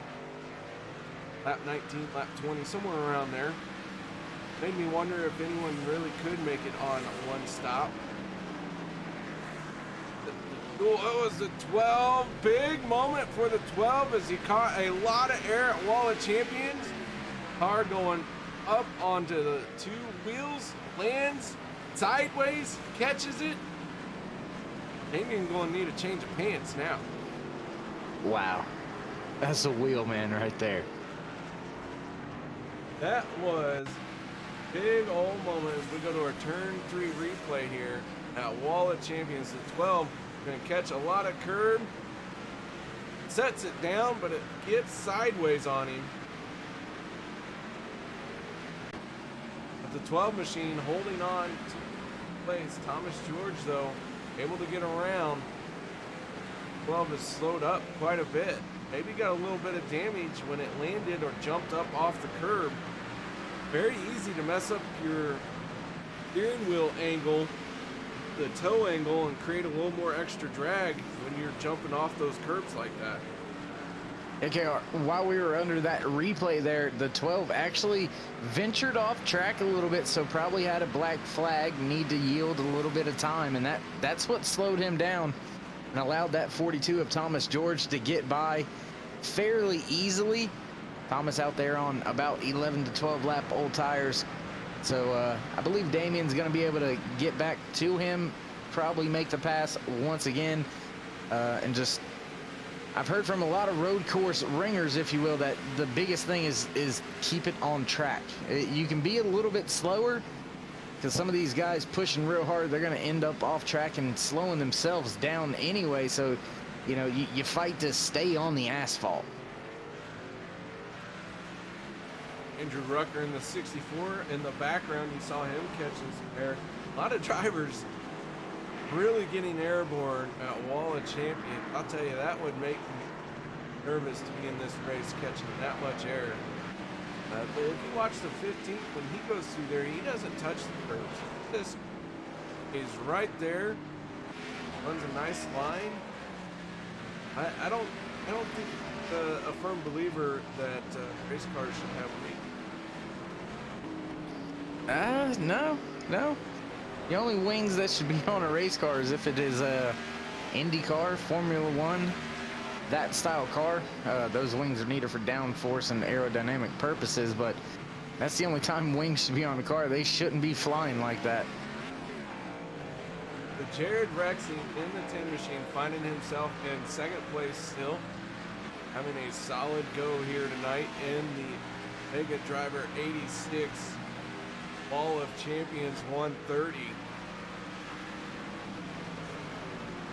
lap 19, lap 20, somewhere around there, made me wonder if anyone really could make it on one stop. Oh, it was the 12. Big moment for the 12 as he caught a lot of air at Wall of Champions. Car going up onto the two wheels, lands sideways, catches it. Damien's going to need a change of pants now. Wow. That's a wheel man right there. That was big old moment as we go to our turn 3 replay here at Wall of Champions. The 12 going to catch a lot of curb, sets it down, but it gets sideways on him. But the 12 machine holding on to place. Thomas George, though, able to get around. 12 has slowed up quite a bit. Maybe got a little bit of damage when it landed or jumped up off the curb. Very easy to mess up your steering wheel angle, the toe angle, and create a little more extra drag when you're jumping off those curbs like that. Okay, while we were under that replay there, the 12 actually ventured off track a little bit, so probably had a black flag, need to yield a little bit of time, and that's what slowed him down and allowed that 42 of Thomas George to get by fairly easily. Thomas out there on about 11 to 12 lap old tires. So I believe Damien's going to be able to get back to him, probably make the pass once again, and just, I've heard from a lot of road course ringers, if you will, that the biggest thing is keep it on track. You can be a little bit slower, because some of these guys pushing real hard, they're going to end up off track and slowing themselves down anyway. So, you know, you fight to stay on the asphalt. Andrew Rucker in the 64. In the background, you saw him catching some air. A lot of drivers really getting airborne at Wall of Champion. I'll tell you, that would make me nervous to be in this race catching that much air. But if you watch the 15th, when he goes through there, he doesn't touch the curbs. This is right there, runs a nice line. I don't think a firm believer that race cars should have wings. No. The only wings that should be on a race car is if it is a Indy car, Formula One, that style car. Those wings are needed for downforce and aerodynamic purposes, but that's the only time wings should be on a car. They shouldn't be flying like that. But Jared Rexing in the 10 machine, finding himself in second place still, having a solid go here tonight in the Mega Driver 86 Wall of Champions 130.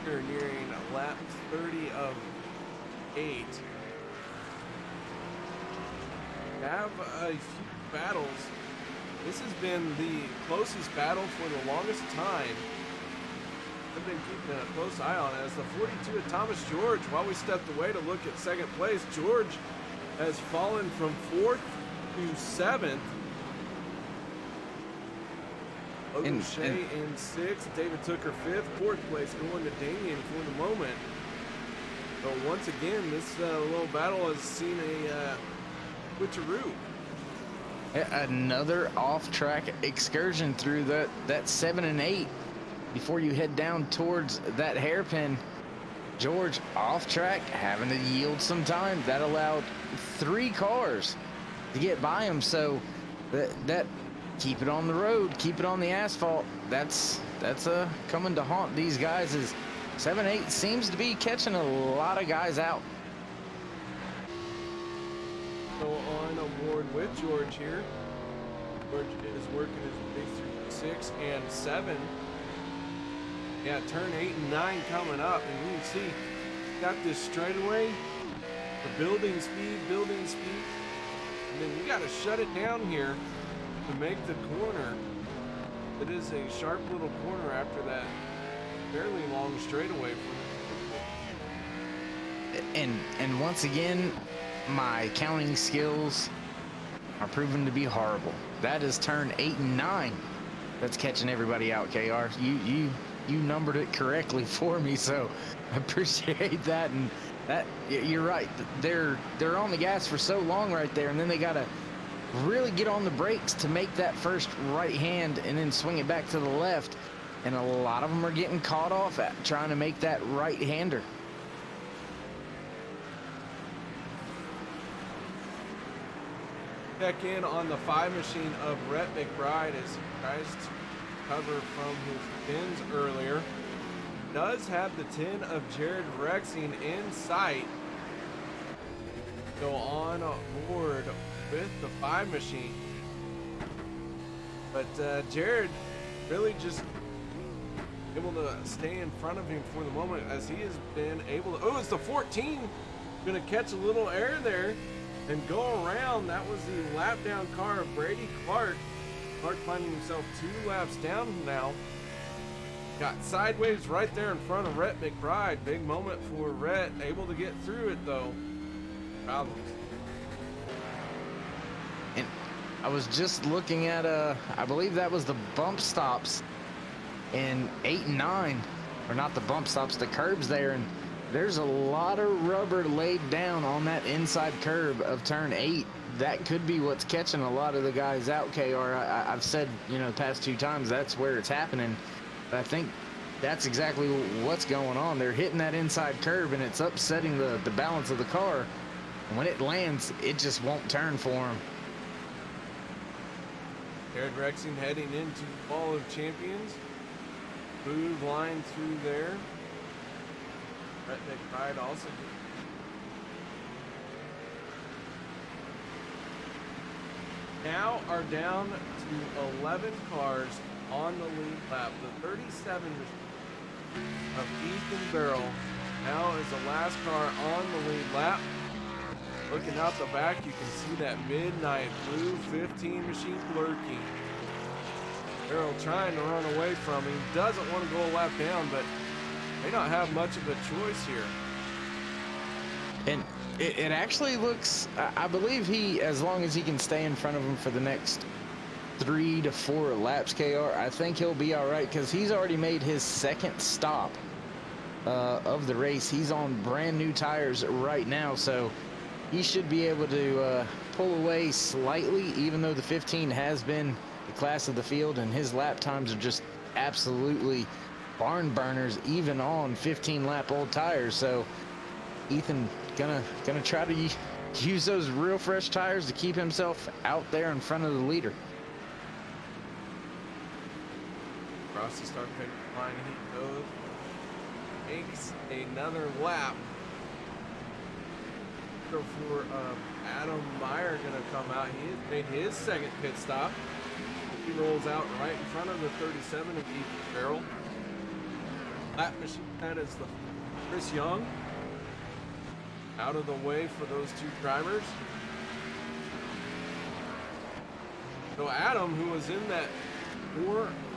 We're nearing lap 30 of 8. Have a few battles. This has been the closest battle for the longest time. I've been keeping a close eye on it as the 42 of Thomas George. While we stepped away to look at second place, George has fallen from 4th to 7th. Logan Shea in 6th, David Tooker 5th, 4th place going to Damien for the moment. So once again, this little battle has seen a switcheroo. Another off-track excursion through that 7 and 8 before you head down towards that hairpin. George off track, having to yield some time. That allowed 3 cars to get by him. So that keep it on the road, keep it on the asphalt. That's coming to haunt these guys. As 7-8 seems to be catching a lot of guys out. So on award with George here. George is working his way through 6 and 7. Yeah, turn 8 and 9 coming up, and you can see got this straightaway, the building speed, and then you got to shut it down here to make the corner. It is a sharp little corner after that fairly long straightaway. And once again, my counting skills are proven to be horrible. That is turn 8 and 9. that's catching everybody out, KR. You numbered it correctly for me, so I appreciate that. And that, you're right. They're on the gas for so long right there, and then they gotta really get on the brakes to make that first right hand and then swing it back to the left. And a lot of them are getting caught off at trying to make that right hander. Check in on the 5 machine of Rhett McBride as he tries to cover from his pins earlier. Does have the 10 of Jared Rexing in sight. Go on board with the 5 machine. But Jared really just able to stay in front of him for the moment as he has been able to. Oh, it's the 14. Gonna catch a little air there and go around. That was the lap down car of Brady Clark. Clark finding himself 2 laps down now. Got sideways right there in front of Rhett McBride. Big moment for Rhett. Able to get through it though. Problems. And I was just looking at I believe that was the bump stops in 8 and 9, or not the bump stops, the curbs there, and there's a lot of rubber laid down on that inside curb of turn 8. That could be what's catching a lot of the guys out, KR. I've said, you know, the past 2 times that's where it's happening. But I think that's exactly what's going on. They're hitting that inside curb and it's upsetting the balance of the car. And when it lands, it just won't turn for them. Jared Rexing heading into the Wall of Champions. Smooth line through there. Rhett McBride also. Now are down to 11 cars on the lead lap. The 37 of Ethan Barrell now is the last car on the lead lap. Looking out the back, you can see that midnight blue 15 machine lurking. Barrell trying to run away from him. Doesn't want to go a lap down, but may not have much of a choice here. And it actually looks, I believe he, as long as he can stay in front of him for the next 3 to 4 laps, KR, I think he'll be all right because he's already made his 2nd stop of the race. He's on brand new tires right now, so he should be able to pull away slightly, even though the 15 has been the class of the field, and his lap times are just absolutely barn burners, even on 15 lap old tires. So Ethan gonna try to use those real fresh tires to keep himself out there in front of the leader. Across the start finish line he goes. Makes another lap. So for Adam Meyer gonna come out. He has made his 2nd pit stop. He rolls out right in front of the 37 of Ethan Barrell. Lap machine that is the Chris Young. Out of the way for those 2 drivers. So Adam, who was in that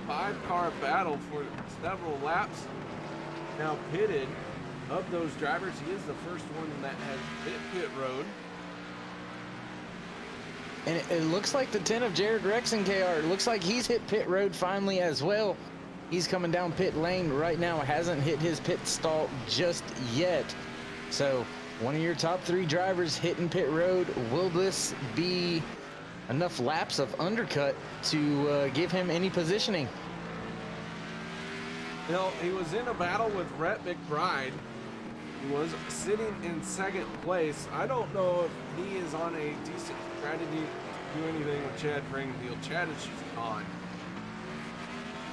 4-5 car battle for several laps, now pitted. Of those drivers, he is the first one that has hit pit road. And it looks like the 10 of Jared Rexing, KR, it looks like he's hit pit road finally as well. He's coming down pit lane right now, hasn't hit his pit stall just yet. So one of your top 3 drivers hitting pit road. Will this be enough laps of undercut to give him any positioning? You know, he was in a battle with Rhett McBride. He was sitting in 2nd place. I don't know if he is on a decent strategy to do anything with Chad Fringfield. Chad is just gone.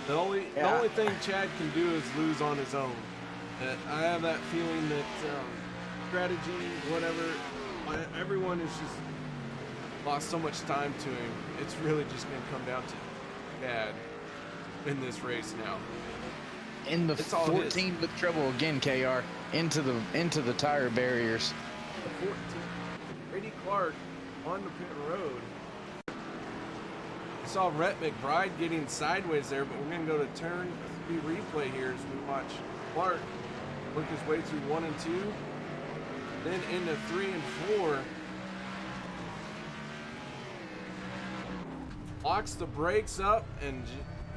The only thing Chad can do is lose on his own. I have that feeling that strategy, whatever, everyone has just lost so much time to him. It's really just going to come down to Chad in this race now. In the 14 with trouble again, KR, into the tire barriers. The 14, Brady Clark on the pit road. We saw Rhett McBride getting sideways there, but we're going to go to turn 3 replay here as we watch Clark work his way through 1 and 2, then into 3 and 4. Locks the brakes up and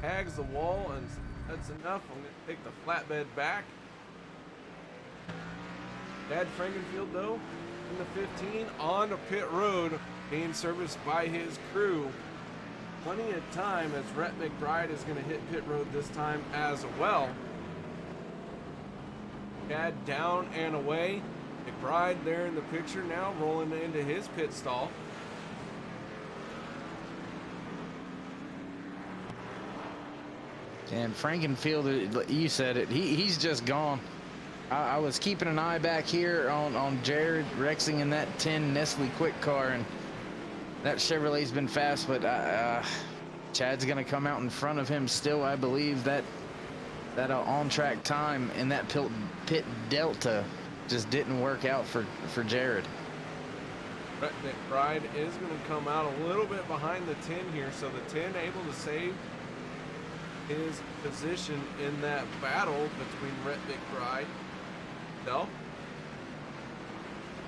tags the wall, and that's enough. I'm going to take the flatbed back. Chad Frankenfield, though, in the 15 on the pit road, being serviced by his crew. Plenty of time, as Rhett McBride is going to hit pit road this time as well. Chad down and away. McBride there in the picture now, rolling into his pit stall. And Frankenfield, you said it, he's just gone. I was keeping an eye back here on Jared Rexing in that 10 Nestle Quick car, and that Chevrolet's been fast, but Chad's going to come out in front of him still. I believe that on-track time in that pit delta just didn't work out for Jared. Rhett McBride is going to come out a little bit behind the 10 here, so the 10 able to save his position in that battle between Rhett McBride and himself.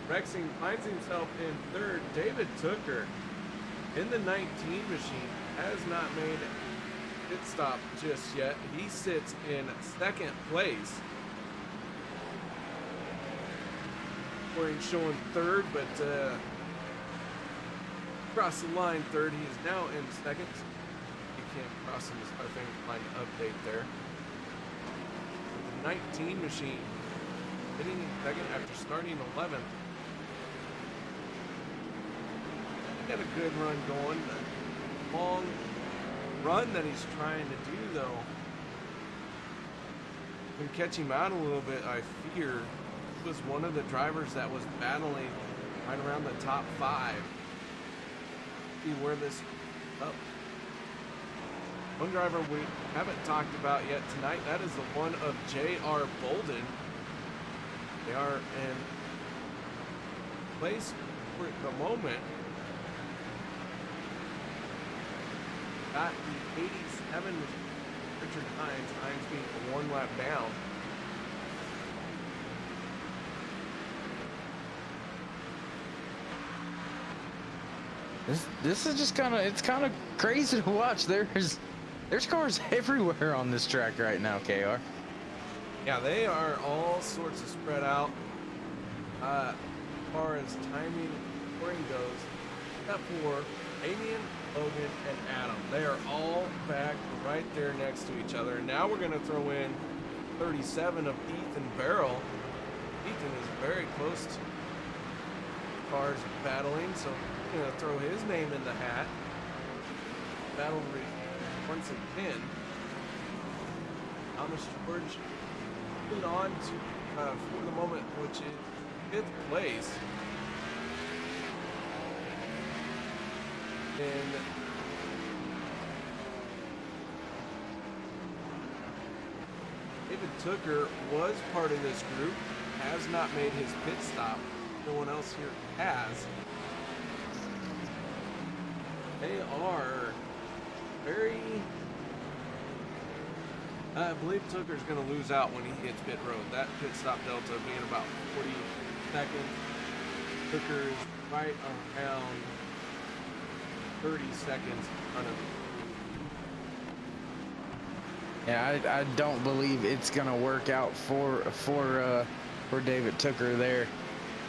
Rexing finds himself in third. David Tooker in the 19 machine has not made a pit stop just yet. He sits in second place. Where he's showing third, but across the line third. He is now in second. He can't cross him. I think line update there. The 19 machine hitting in second after starting 11th. Got a good run going. The long run that he's trying to do, though, can catch him out a little bit. I fear he was one of the drivers that was battling right around the top 5. See where this up. One driver we haven't talked about yet tonight, that is the one of J.R. Bolden. They are in place for the moment. Got the 87 Richard Hines being 1 lap down. This is just kind of crazy to watch. There's cars everywhere on this track right now, KR. Yeah, they are all sorts of spread out. As far as timing and scoring goes, except for Damien, Logan, and Adam. They are all back right there next to each other. And now we're going to throw in 37 of Ethan Barrel. Ethan is very close to cars battling, so we're going to throw his name in the hat. Battle once again. Thomas George moving on to, for the moment, which is 5th place. And David Tooker was part of this group, has not made his pit stop. No one else here has. They are very... I believe Tooker's going to lose out when he hits pit road. That pit stop delta being about 40 seconds. Tooker's right around 30 seconds in front of him. Yeah, I don't believe it's gonna work out for David Tooker there.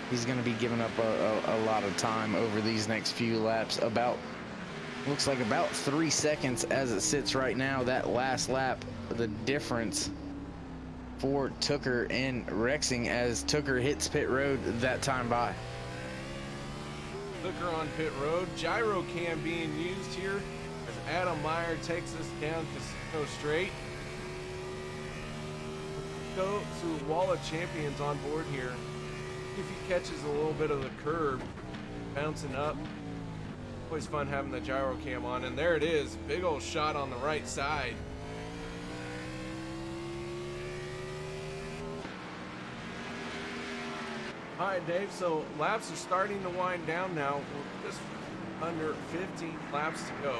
He's gonna be giving up a lot of time over these next few laps. Looks like about 3 seconds as it sits right now. That last lap, the difference for Tooker and Rexing as Tooker hits pit road that time by. Tooker on pit road. Gyro cam being used here as Adam Meyer takes us down Casino Straight. Go to Wall of Champions on board here. If he catches a little bit of the curb, bouncing up. Always fun having the gyro cam on, and there it is. Big old shot on the right side. All right, Dave, so laps are starting to wind down now. We're just under 15 laps to go.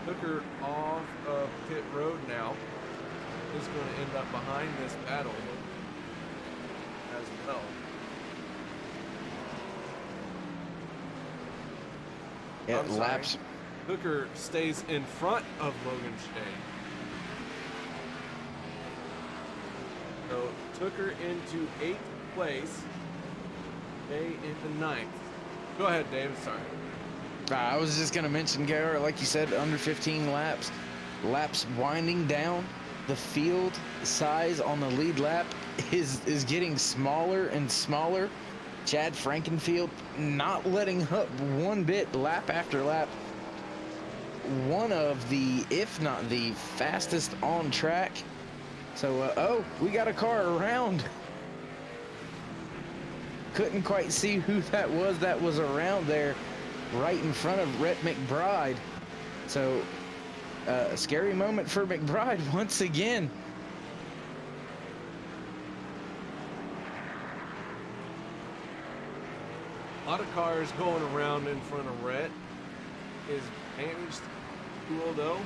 Tooker off of pit road now is going to end up behind this battle as well. Yeah, laps Hooker stays in front of Logan Shea. So Tooker into 8th place. Shea into 9th. Go ahead, David. Sorry. I was just going to mention, Garrett, like you said, under 15 laps. Laps winding down. The field size on the lead lap is getting smaller and smaller. Chad Frankenfield not letting up one bit lap after lap. One of the, if not the fastest on track. So, oh, we got a car around. Couldn't quite see who that was around there right in front of Rhett McBride. So, a scary moment for McBride once again. A lot of cars going around in front of Rhett. His managed cool though.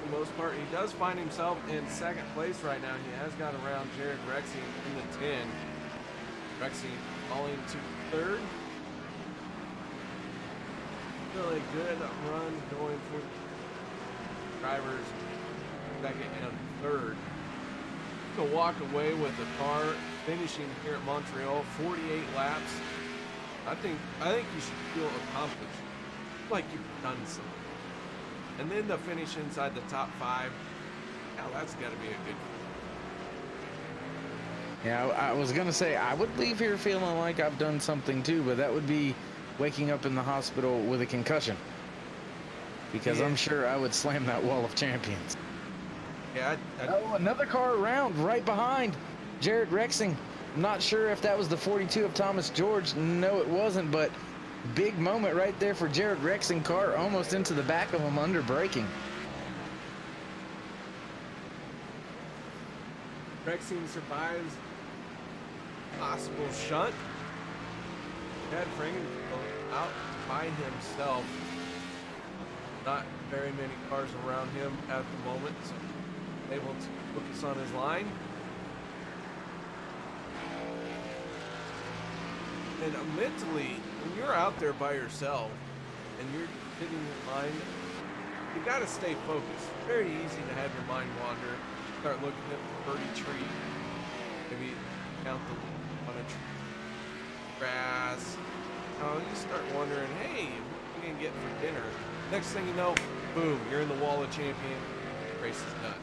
For the most part, he does find himself in 2nd place right now. He has got around Jared Rexing in the 10. Rexing falling to 3rd. Really good run going for drivers 2nd and 3rd. To walk away with the car finishing here at Montreal, 48 laps. I think you should feel accomplished, like you've done something. And then to finish inside the top 5, now that's got to be a good. Yeah, I was gonna say I would leave here feeling like I've done something too, but that would be waking up in the hospital with a concussion. Because Yeah. I'm sure I would slam that wall of champions. Yeah, Oh, another car around right behind Jared Rexing. I'm not sure if that was the 42 of Thomas George. No, it wasn't, but big moment right there for Jared Rexing. Car almost into the back of him under braking. Rexing survives possible shunt. Chad Frankenfield out by himself. Not very many cars around him at the moment, so able to focus on his line. And mentally, when you're out there by yourself and you're hitting your line, you gotta stay focused. Very easy to have your mind wander. Start looking at the birdie tree. Maybe count the leaf on a tree. Grass. You start wondering, hey, what are we gonna get for dinner? Next thing you know, boom, you're in the wall of champion. Race is done.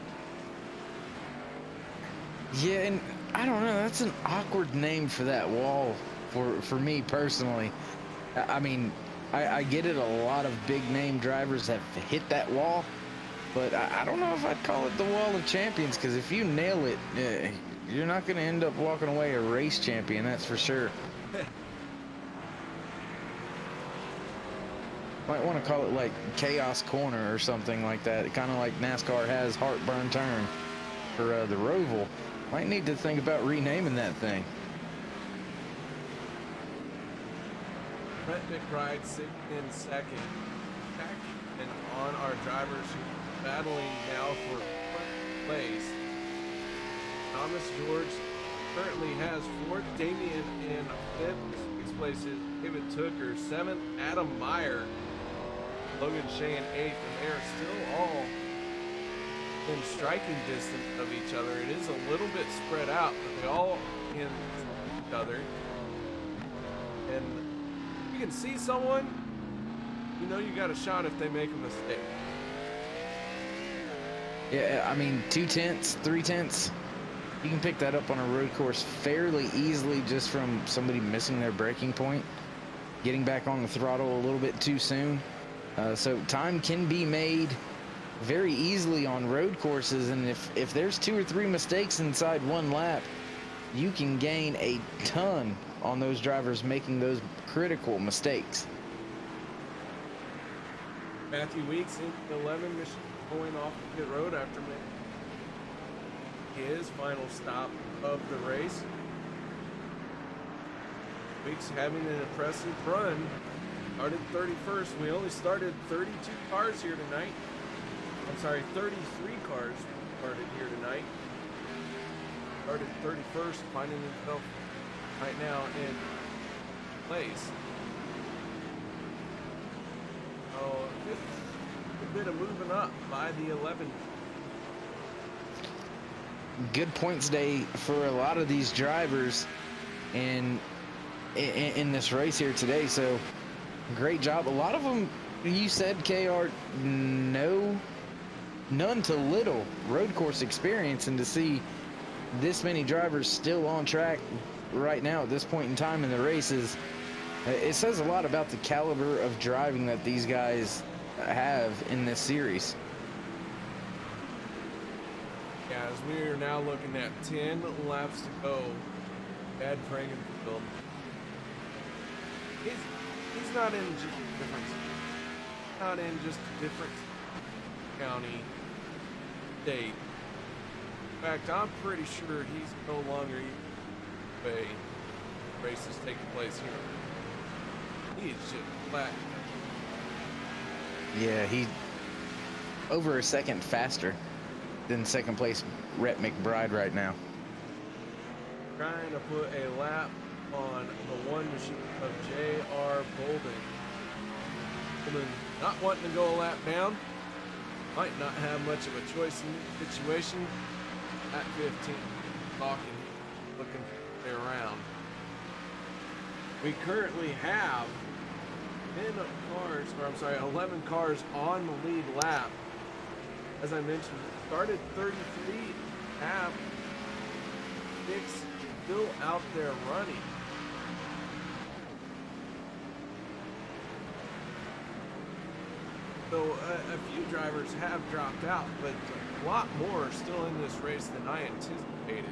Yeah, and I don't know, that's an awkward name for that wall for me personally. I mean, I get it, a lot of big name drivers have hit that wall, but I don't know if I'd call it the wall of champions, because if you nail it, you're not going to end up walking away a race champion, that's for sure. Might want to call it like Chaos Corner or something like that. Kind of like NASCAR has Heartburn Turn for the Roval. Might need to think about renaming that thing. Brett McBride sitting in 2nd. Back and on our drivers who are battling now for 1st place. Thomas George currently has 4th. Damian in 5th. 6th place is David Tooker. 7th, Adam Meyer. Logan Shea in 8th. And they are still all in striking distance of each other. It is a little bit spread out, but they all in each other. And you can see someone, you know you got a shot if they make a mistake. Yeah, I mean, 2/10, 3/10, you can pick that up on a road course fairly easily just from somebody missing their braking point, getting back on the throttle a little bit too soon. So time can be made very easily on road courses, and if there's 2 or 3 mistakes inside one lap, you can gain a ton on those drivers making those critical mistakes. Matthew Weeks in 11, going off the pit road after making his final stop of the race. Weeks having an impressive run. Started 31st. We only started 32 cars here tonight. I'm sorry, 33 cars started here tonight. Started 31st, finding himself right now in place. a bit of moving up by the 11. Good points day for a lot of these drivers in this race here today. So great job. A lot of them, you said, KR, none to little road course experience, and to see this many drivers still on track right now at this point in time in the races, it says a lot about the caliber of driving that these guys have in this series. Yeah, as we are now looking at 10 laps to go, Ed Frankenfield. He's not in just a different, not in just a different county, state. In fact, I'm pretty sure he's no longer even a race is taking place here. He is just flat. Yeah, he over a second faster than second place Rhett McBride right now. Trying to put a lap on the one machine of J.R. Bolden. Bolden not wanting to go a lap down. Might not have much of a choice in this situation. At 15, talking, looking for around. We currently have 11 cars on the lead lap. As I mentioned, started 33, have 6 still out there running. So a few drivers have dropped out, but a lot more are still in this race than I anticipated.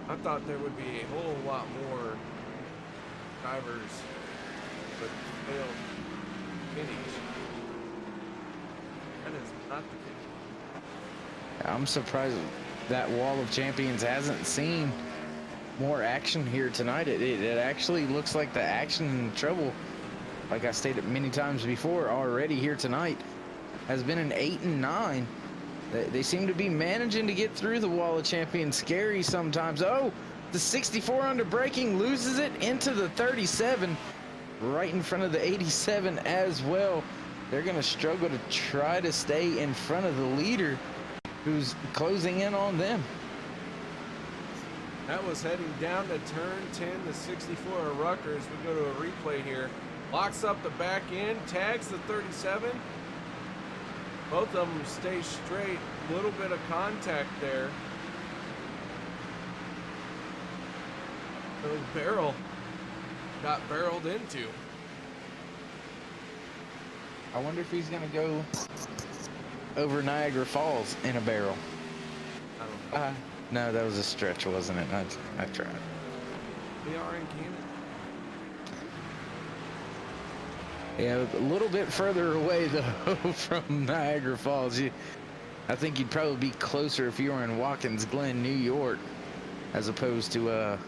I thought there would be a whole lot more drivers but failed to finish. That is not the case. I'm surprised that Wall of Champions hasn't seen more action here tonight. It actually looks like the action and trouble, like I stated many times before already here tonight, has been an 8 and 9. They seem to be managing to get through the Wall of Champions. Scary sometimes. Oh, the 64 under braking loses it into the 37, right in front of the 87 as well. They're going to struggle to try to stay in front of the leader who's closing in on them. That was heading down to turn 10, the 64 of Rutgers. We go to a replay here. Locks up the back end, tags the 37. Both of them stay straight. A little bit of contact there. The barrel got barreled into. I wonder if he's going to go over Niagara Falls in a barrel. I don't know. No, that was a stretch, wasn't it? I tried. We are in Canada. Yeah, a little bit further away, though, from Niagara Falls. I think you'd probably be closer if you were in Watkins Glen, New York, as opposed to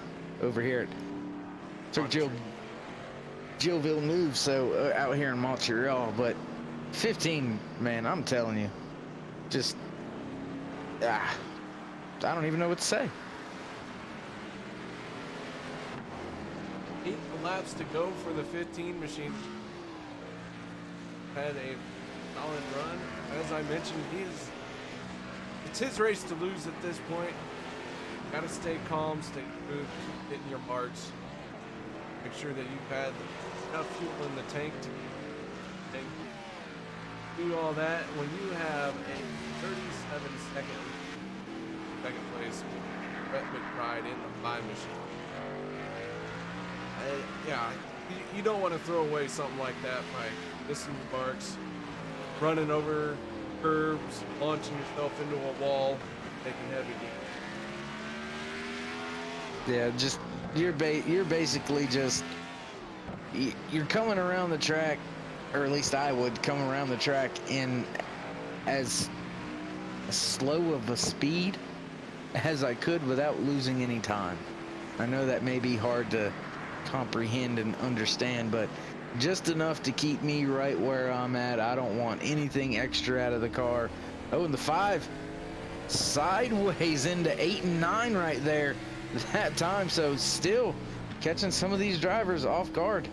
over here at Gilles Villeneuve, so out here in Montreal. But 15, man, I'm telling you, just, I don't even know what to say. 8 laps to go for the 15 machine. Had a solid run. As I mentioned, it's his race to lose at this point. Got to stay calm, stay good, keep hitting your marks. Make sure that you've had enough fuel in the tank to do all that. When you have a 37-second second place Rhett McBride in the 5 machine, yeah, you don't want to throw away something like that by missing your marks, running over curbs, launching yourself into a wall, taking heavy damage. Yeah, just you're basically just you're coming around the track, or at least I would come around the track in as slow of a speed as I could without losing any time. I know that may be hard to comprehend and understand, but just enough to keep me right where I'm at. I don't want anything extra out of the car. Oh, and the 5 sideways into 8 and 9 right there that time. So still catching some of these drivers off guard.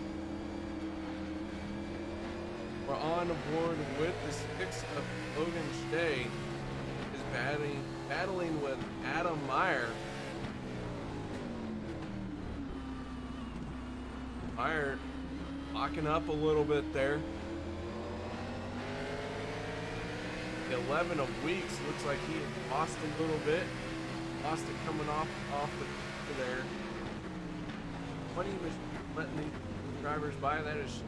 We're on board with the 6 of Logan Shea is battling with Adam Meyer. Meyer locking up a little bit there. 11 of Weeks looks like he lost a little bit. Lost it coming off the there. 20 was letting the drivers by. That is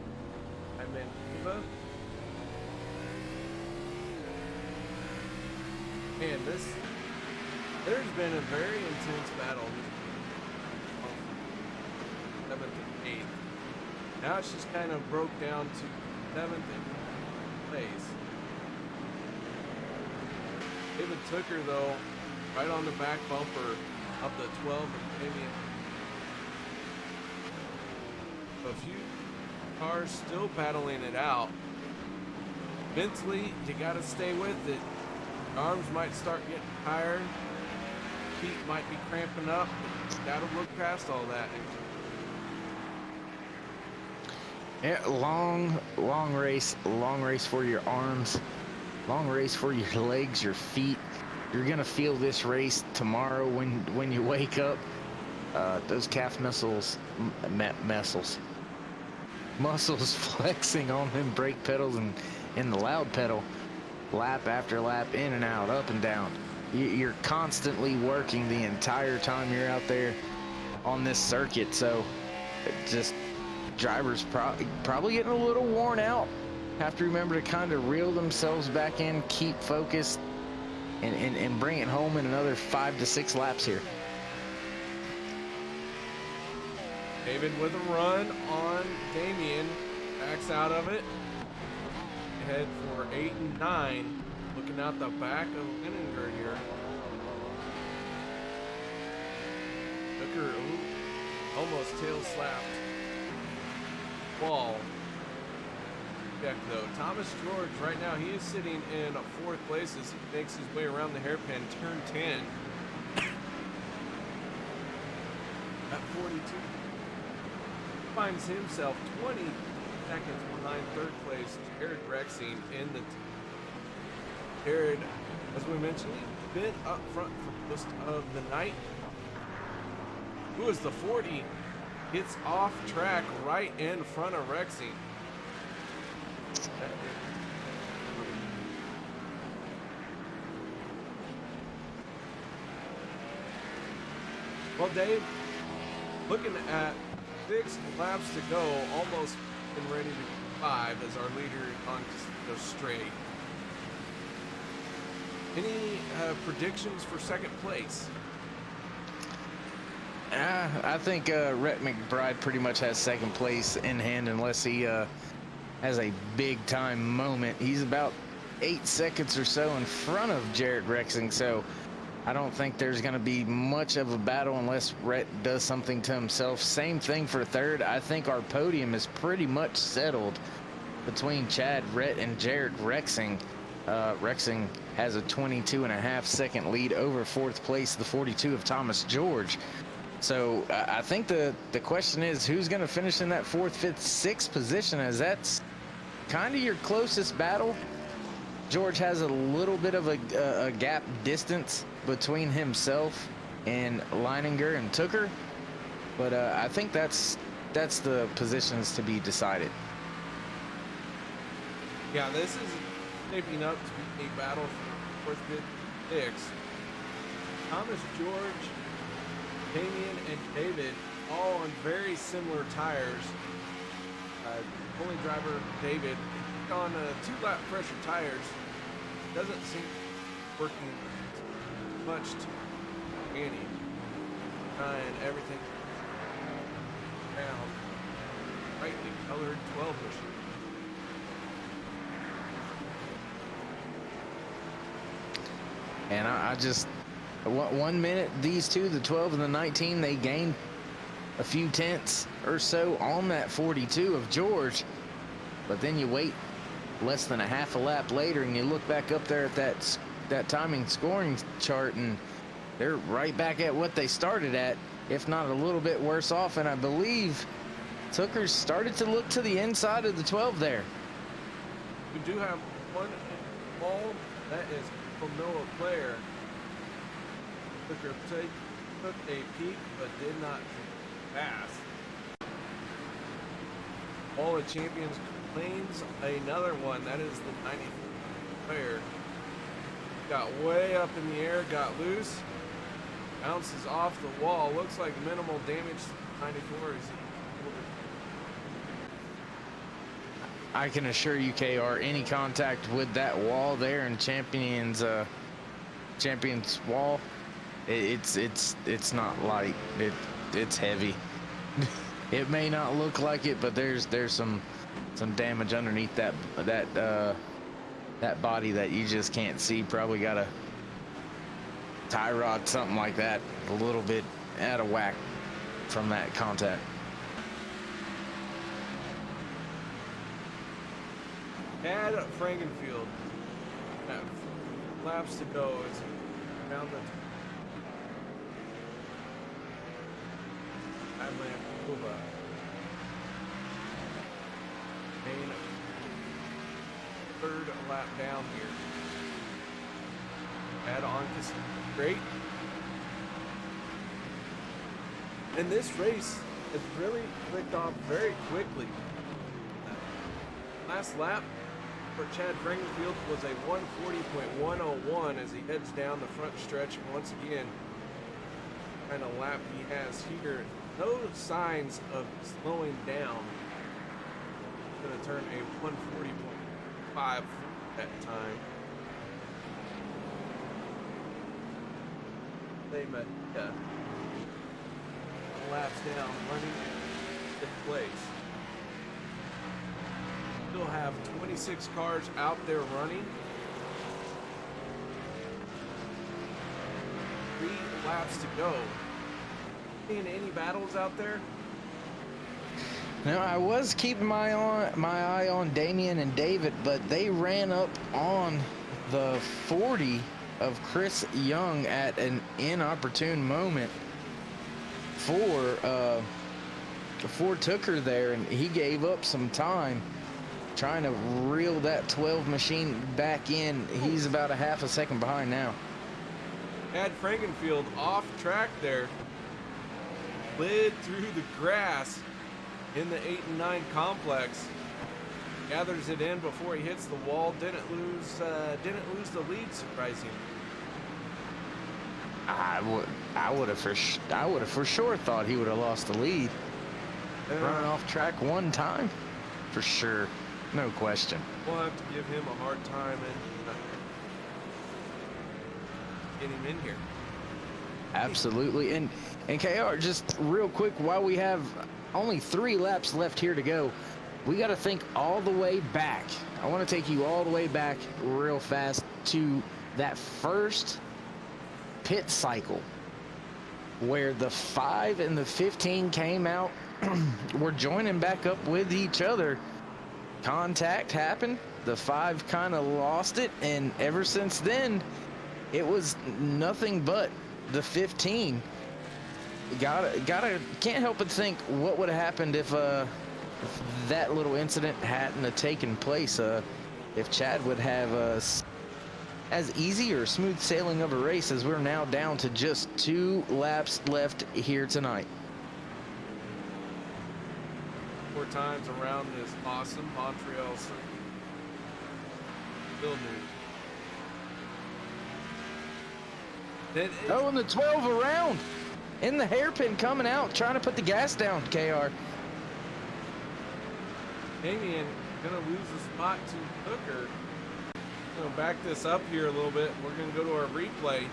Vancouver. Man, there's been a very intense battle. 7th and 8th. Now it's just kind of broke down to 7th and place. David Tooker, though, right on the back bumper of the 12 of Damien. A few cars still battling it out. Mentally, you got to stay with it. Arms might start getting tired. Feet might be cramping up. But you got to look past all that. Yeah, long race for your arms, long race for your legs, your feet. You're gonna feel this race tomorrow when you wake up. Those calf muscles flexing on them brake pedals and in the loud pedal, lap after lap, in and out, up and down. You're constantly working the entire time you're out there on this circuit. So just drivers probably getting a little worn out. Have to remember to kind of reel themselves back in, keep focused, and bring it home in another 5 to 6 laps here. David with a run on Damien, backs out of it. Head for 8 and 9, looking out the back of Linninger here. Hooker almost tail slapped. Ball. Check though. Thomas George right now, he is sitting in 4th place as he makes his way around the hairpin, turn 10. At 42. Finds himself 20 seconds behind 3rd place, Jared Rexing in the Jared, as we mentioned, he's been up front for most of the night. Who is the 40? Gets off track right in front of Rexing. Well, Dave, looking at 6 laps to go, almost been ready to 5 as our leader on the straight. Any predictions for 2nd place? I think Rhett McBride pretty much has 2nd place in hand unless he has a big time moment. He's about 8 seconds or so in front of Jared Rexing, so I don't think there's going to be much of a battle unless Rhett does something to himself. Same thing for 3rd. I think our podium is pretty much settled between Chad Rhett and Jared Rexing. Rexing has a 22.5-second lead over 4th place, the 42 of Thomas George. So I think the question is who's going to finish in that 4th, 5th, 6th position, as that's kind of your closest battle. George has a little bit of a gap distance between himself and Leininger and Tooker, but I think that's the positions to be decided. Yeah, this is shaping up to be a battle for 4th, 5th, 6th. Thomas George, Damien, and David all on very similar tires. Only driver David on 2-lap pressure tires doesn't seem working much to Annie. Trying everything around brightly colored 12 machine. And I just 1 minute these two, the 12 and the 19, they gained a few tenths or so on that 42 of George, but then you wait less than a half a lap later and you look back up there at that timing scoring chart and they're right back at what they started at, if not a little bit worse off. And I believe Tooker's started to look to the inside of the 12 there. We do have one ball. That is from Noah Player. Took a peek, but did not pass. All the Champions claims another one. That is the 94 player. Got way up in the air, got loose, bounces off the wall. Looks like minimal damage to 94. I can assure you, KR, any contact with that wall there in Champions wall, it's not light. It's heavy. It may not look like it, but there's some damage underneath that body that you just can't see. Probably got a tie rod, something like that, a little bit out of whack from that contact. Chad Frankenfield. Laps to go as found the Adland Cuba. Main third lap down here. Add on to great. And this race has really clicked off very quickly. Last lap for Chad Frankenfield was a 140.101 as he heads down the front stretch once again. Kind of lap he has here. No signs of slowing down. Going to turn a 140.5 that time. They met laps down, running in fifth place. Still have 26 cars out there running. 3 laps to go. Seeing any battles out there? Now, I was keeping my eye on Damian and David, but they ran up on the 40 of Chris Young at an inopportune moment for Tooker there, and he gave up some time trying to reel that 12 machine back in. He's about a half a second behind now. Chad Frankenfield off track there. Slid through the grass in the 8 and 9 complex. Gathers it in before he hits the wall. Didn't lose the lead, surprisingly. I would have for sure thought he would have lost the lead. Running off track one time, for sure, no question. We'll have to give him a hard time and get him in here. Absolutely. And KR, just real quick, while we have only 3 laps left here to go, we got to think all the way back. I want to take you all the way back real fast to that first pit cycle where the 5 and the 15 came out. We're joining back up with each other. Contact happened. The 5 kind of lost it, and ever since then, it was nothing but the 15. Can't help but think what would have happened if that little incident hadn't have taken place. If Chad would have as easy or smooth sailing of a race, as we're now down to just 2 laps left here tonight. 4 times around this awesome Montreal circuit. Villeneuve. Oh, and the 12 around in the hairpin coming out, trying to put the gas down, KR. Damian gonna lose the spot to Hooker. Gonna back this up here a little bit. We're gonna go to our replay.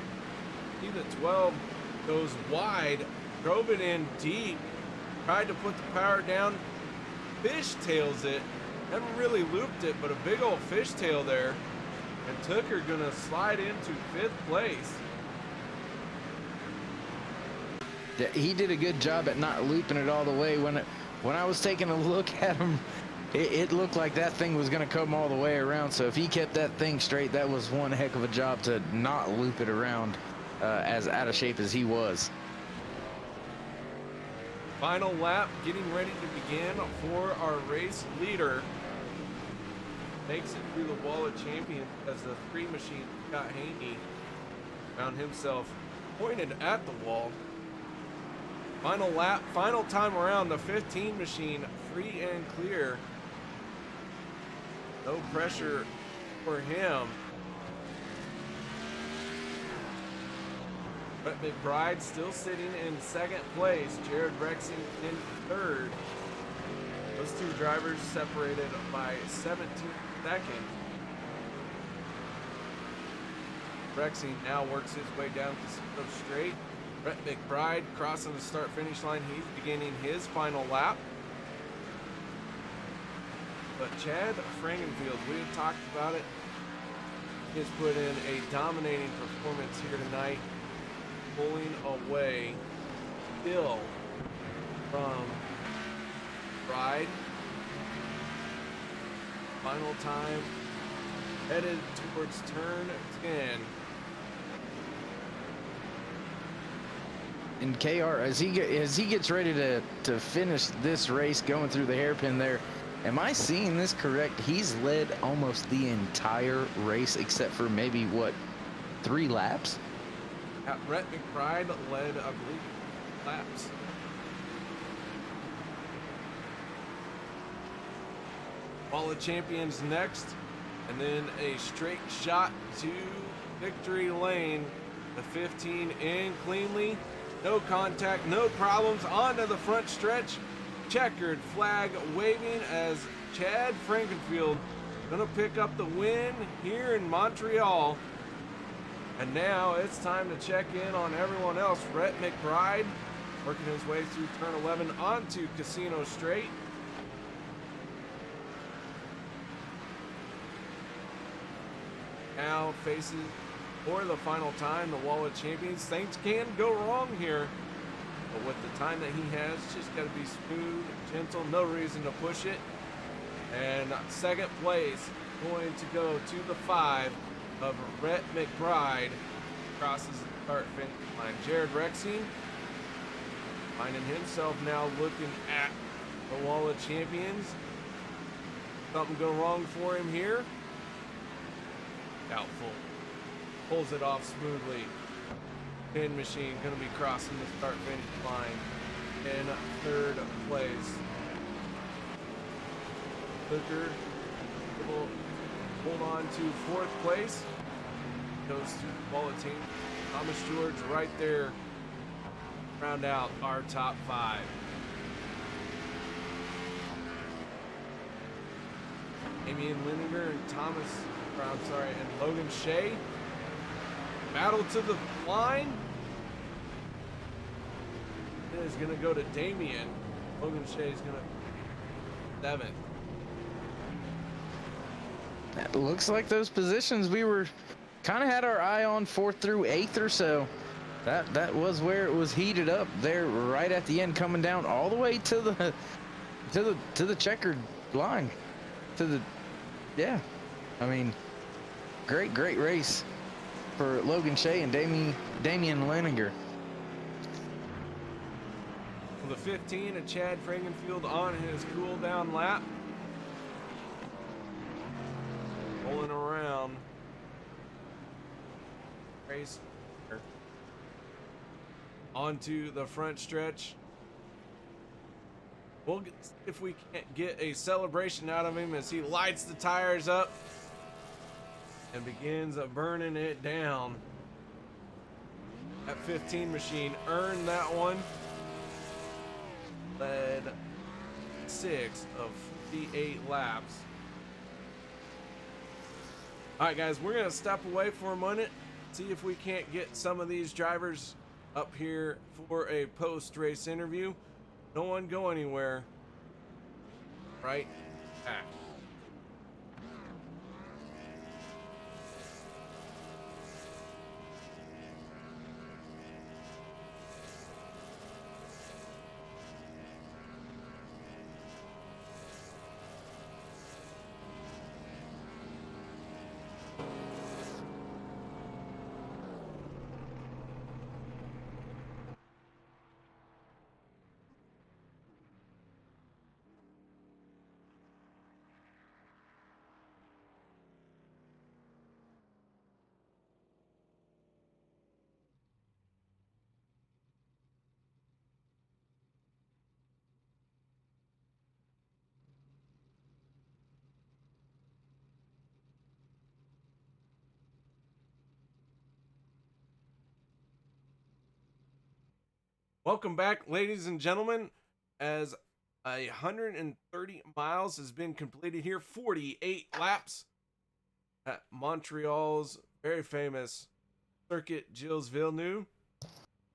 See the 12 goes wide, drove it in deep, tried to put the power down, fishtails it. Never really looped it, but a big old fishtail there. And Tooker gonna slide into 5th place. Yeah, he did a good job at not looping it all the way. When I was taking a look at him, it looked like that thing was going to come all the way around. So if he kept that thing straight, that was one heck of a job to not loop it around as out of shape as he was. Final lap getting ready to begin for our race leader. makes it through the wall of champions as the 3 machine Scott Haney found himself pointed at the wall. Final lap, final time around, the 15 machine free and clear. No pressure for him. Brett McBride still sitting in second place. Jared Rexing in third. Those 2 drivers separated by 17 seconds. Rexing now works his way down Casino straight. Brett McBride crossing the start-finish line. He's beginning his final lap. But Chad Frankenfield, we have talked about it, has put in a dominating performance here tonight, pulling away Bill from Bride. Final time headed towards turn 10. And KR, as he gets ready to finish this race going through the hairpin there, am I seeing this correct? He's led almost the entire race except for maybe, what, 3 laps? Brett McBride led, I believe, laps. Wall of Champions next, and then a straight shot to victory lane. The 15 in cleanly. No contact, no problems, onto the front stretch. Checkered flag waving as Chad Frankenfield gonna pick up the win here in Montreal. And now it's time to check in on everyone else. Brett McBride working his way through turn 11 onto Casino Straight. Now faces for the final time the Wall of Champions. Things can go wrong here, but with the time that he has, just got to be smooth, gentle, no reason to push it. And second place going to go to the 5 of Brett McBride. Crosses the start finish line. Jared Rexing finding himself now looking at the Wall of Champions. Something go wrong for him here. Doubtful. Pulls it off smoothly. Pin machine going to be crossing the start finish line in third place. Hooker will hold on to fourth place. Goes through the Wall of Team. Thomas George right there. Round out our top 5. Damian Lineker and and Logan Shea. Battle to the line. It is going to go to Damian. Logan Shea is going to 7th. It looks like those positions we were kind of had our eye on 4th through 8th or so. That was where it was heated up there right at the end, coming down all the way to the checkered line. Yeah. I mean, great race for Logan Shea and Damian Leninger. For the 15 of Chad Frankenfield on his cool down lap. Rolling around. Race onto the front stretch. We'll get, if we can't get a celebration out of him as he lights the tires up and begins burning it down. That 15 machine earned that one. Led 6 of 58 laps. All right, guys, we're going to step away for a minute, see if we can't get some of these drivers up here for a post-race interview. No one go anywhere. Right back. Welcome back, ladies and gentlemen, as 130 miles has been completed here, 48 laps at Montreal's very famous circuit, Gilles Villeneuve.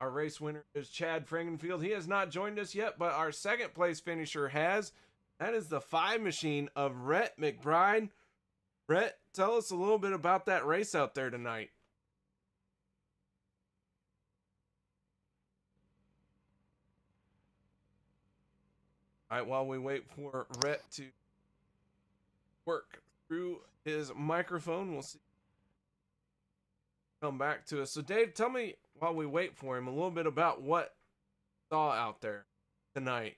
Our race winner is Chad Frankenfield. He has not joined us yet, but our second place finisher has. That is the 5 machine of Rhett McBride. Rhett, tell us a little bit about that race out there tonight. All right, while we wait for Rhett to work through his microphone, we'll see. Come back to us. So, Dave, tell me while we wait for him a little bit about what you saw out there tonight.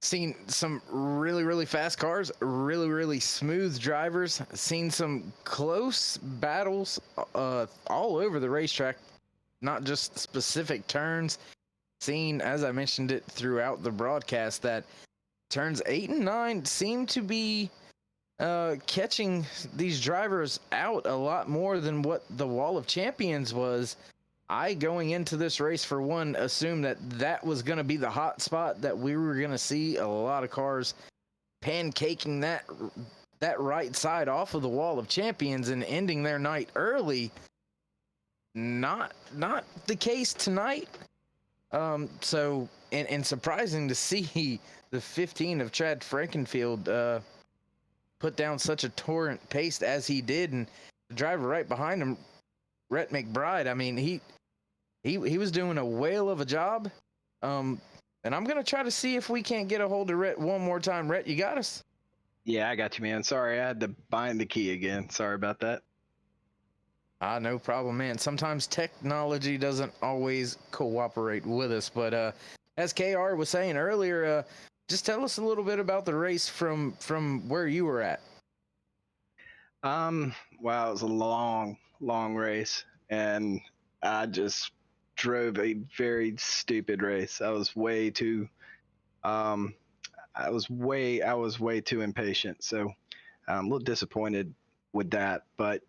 Seen some really, really fast cars, really, really smooth drivers. Seen some close battles all over the racetrack, not just specific turns. Seen, as I mentioned it throughout the broadcast, that turns 8 and 9 seem to be catching these drivers out a lot more than what the Wall of Champions was. I, going into this race, for one, assumed that was going to be the hot spot, that we were going to see a lot of cars pancaking that right side off of the Wall of Champions and ending their night early. Not the case tonight. So, and surprising to see the 15 of Chad Frankenfield put down such a torrent pace as he did, and the driver right behind him, Rhett McBride, I mean, he was doing a whale of a job. And I'm gonna try to see if we can't get a hold of Rhett one more time. Rhett, you got us? Yeah, I got you, man. Sorry, I had to bind the key again. Sorry about that. No problem, man. Sometimes technology doesn't always cooperate with us, but as KR was saying earlier, just tell us a little bit about the race from where you were at. Wow, it was a long race, and I just drove a very stupid race. I was way too too impatient. So I'm a little disappointed with that, but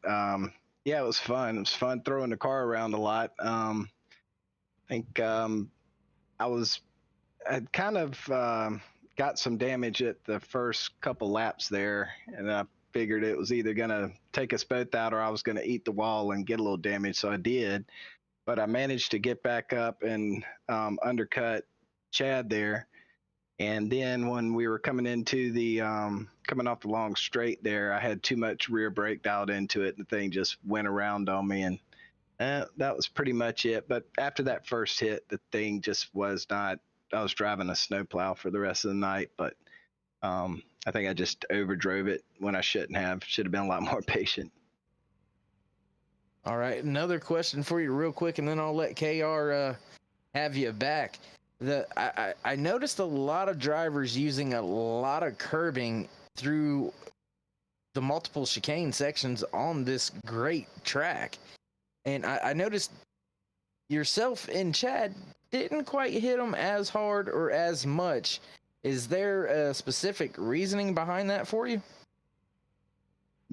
yeah, it was fun. It was fun throwing the car around a lot. I think I'd kind of got some damage at the first couple laps there, and I figured it was either going to take us both out or I was going to eat the wall and get a little damage. So I did, but I managed to get back up and undercut Chad there. And then when we were coming into the coming off the long straight there, I had too much rear brake dialed into it, and the thing just went around on me, and that was pretty much it. But after that first hit, the thing just was not. I was driving a snowplow for the rest of the night, but I think I just overdrove it when I shouldn't have. Should have been a lot more patient. All right, another question for you real quick, and then I'll let KR have you back. I noticed a lot of drivers using a lot of curbing through the multiple chicane sections on this great track. And I noticed yourself and Chad didn't quite hit them as hard or as much. Is there a specific reasoning behind that for you?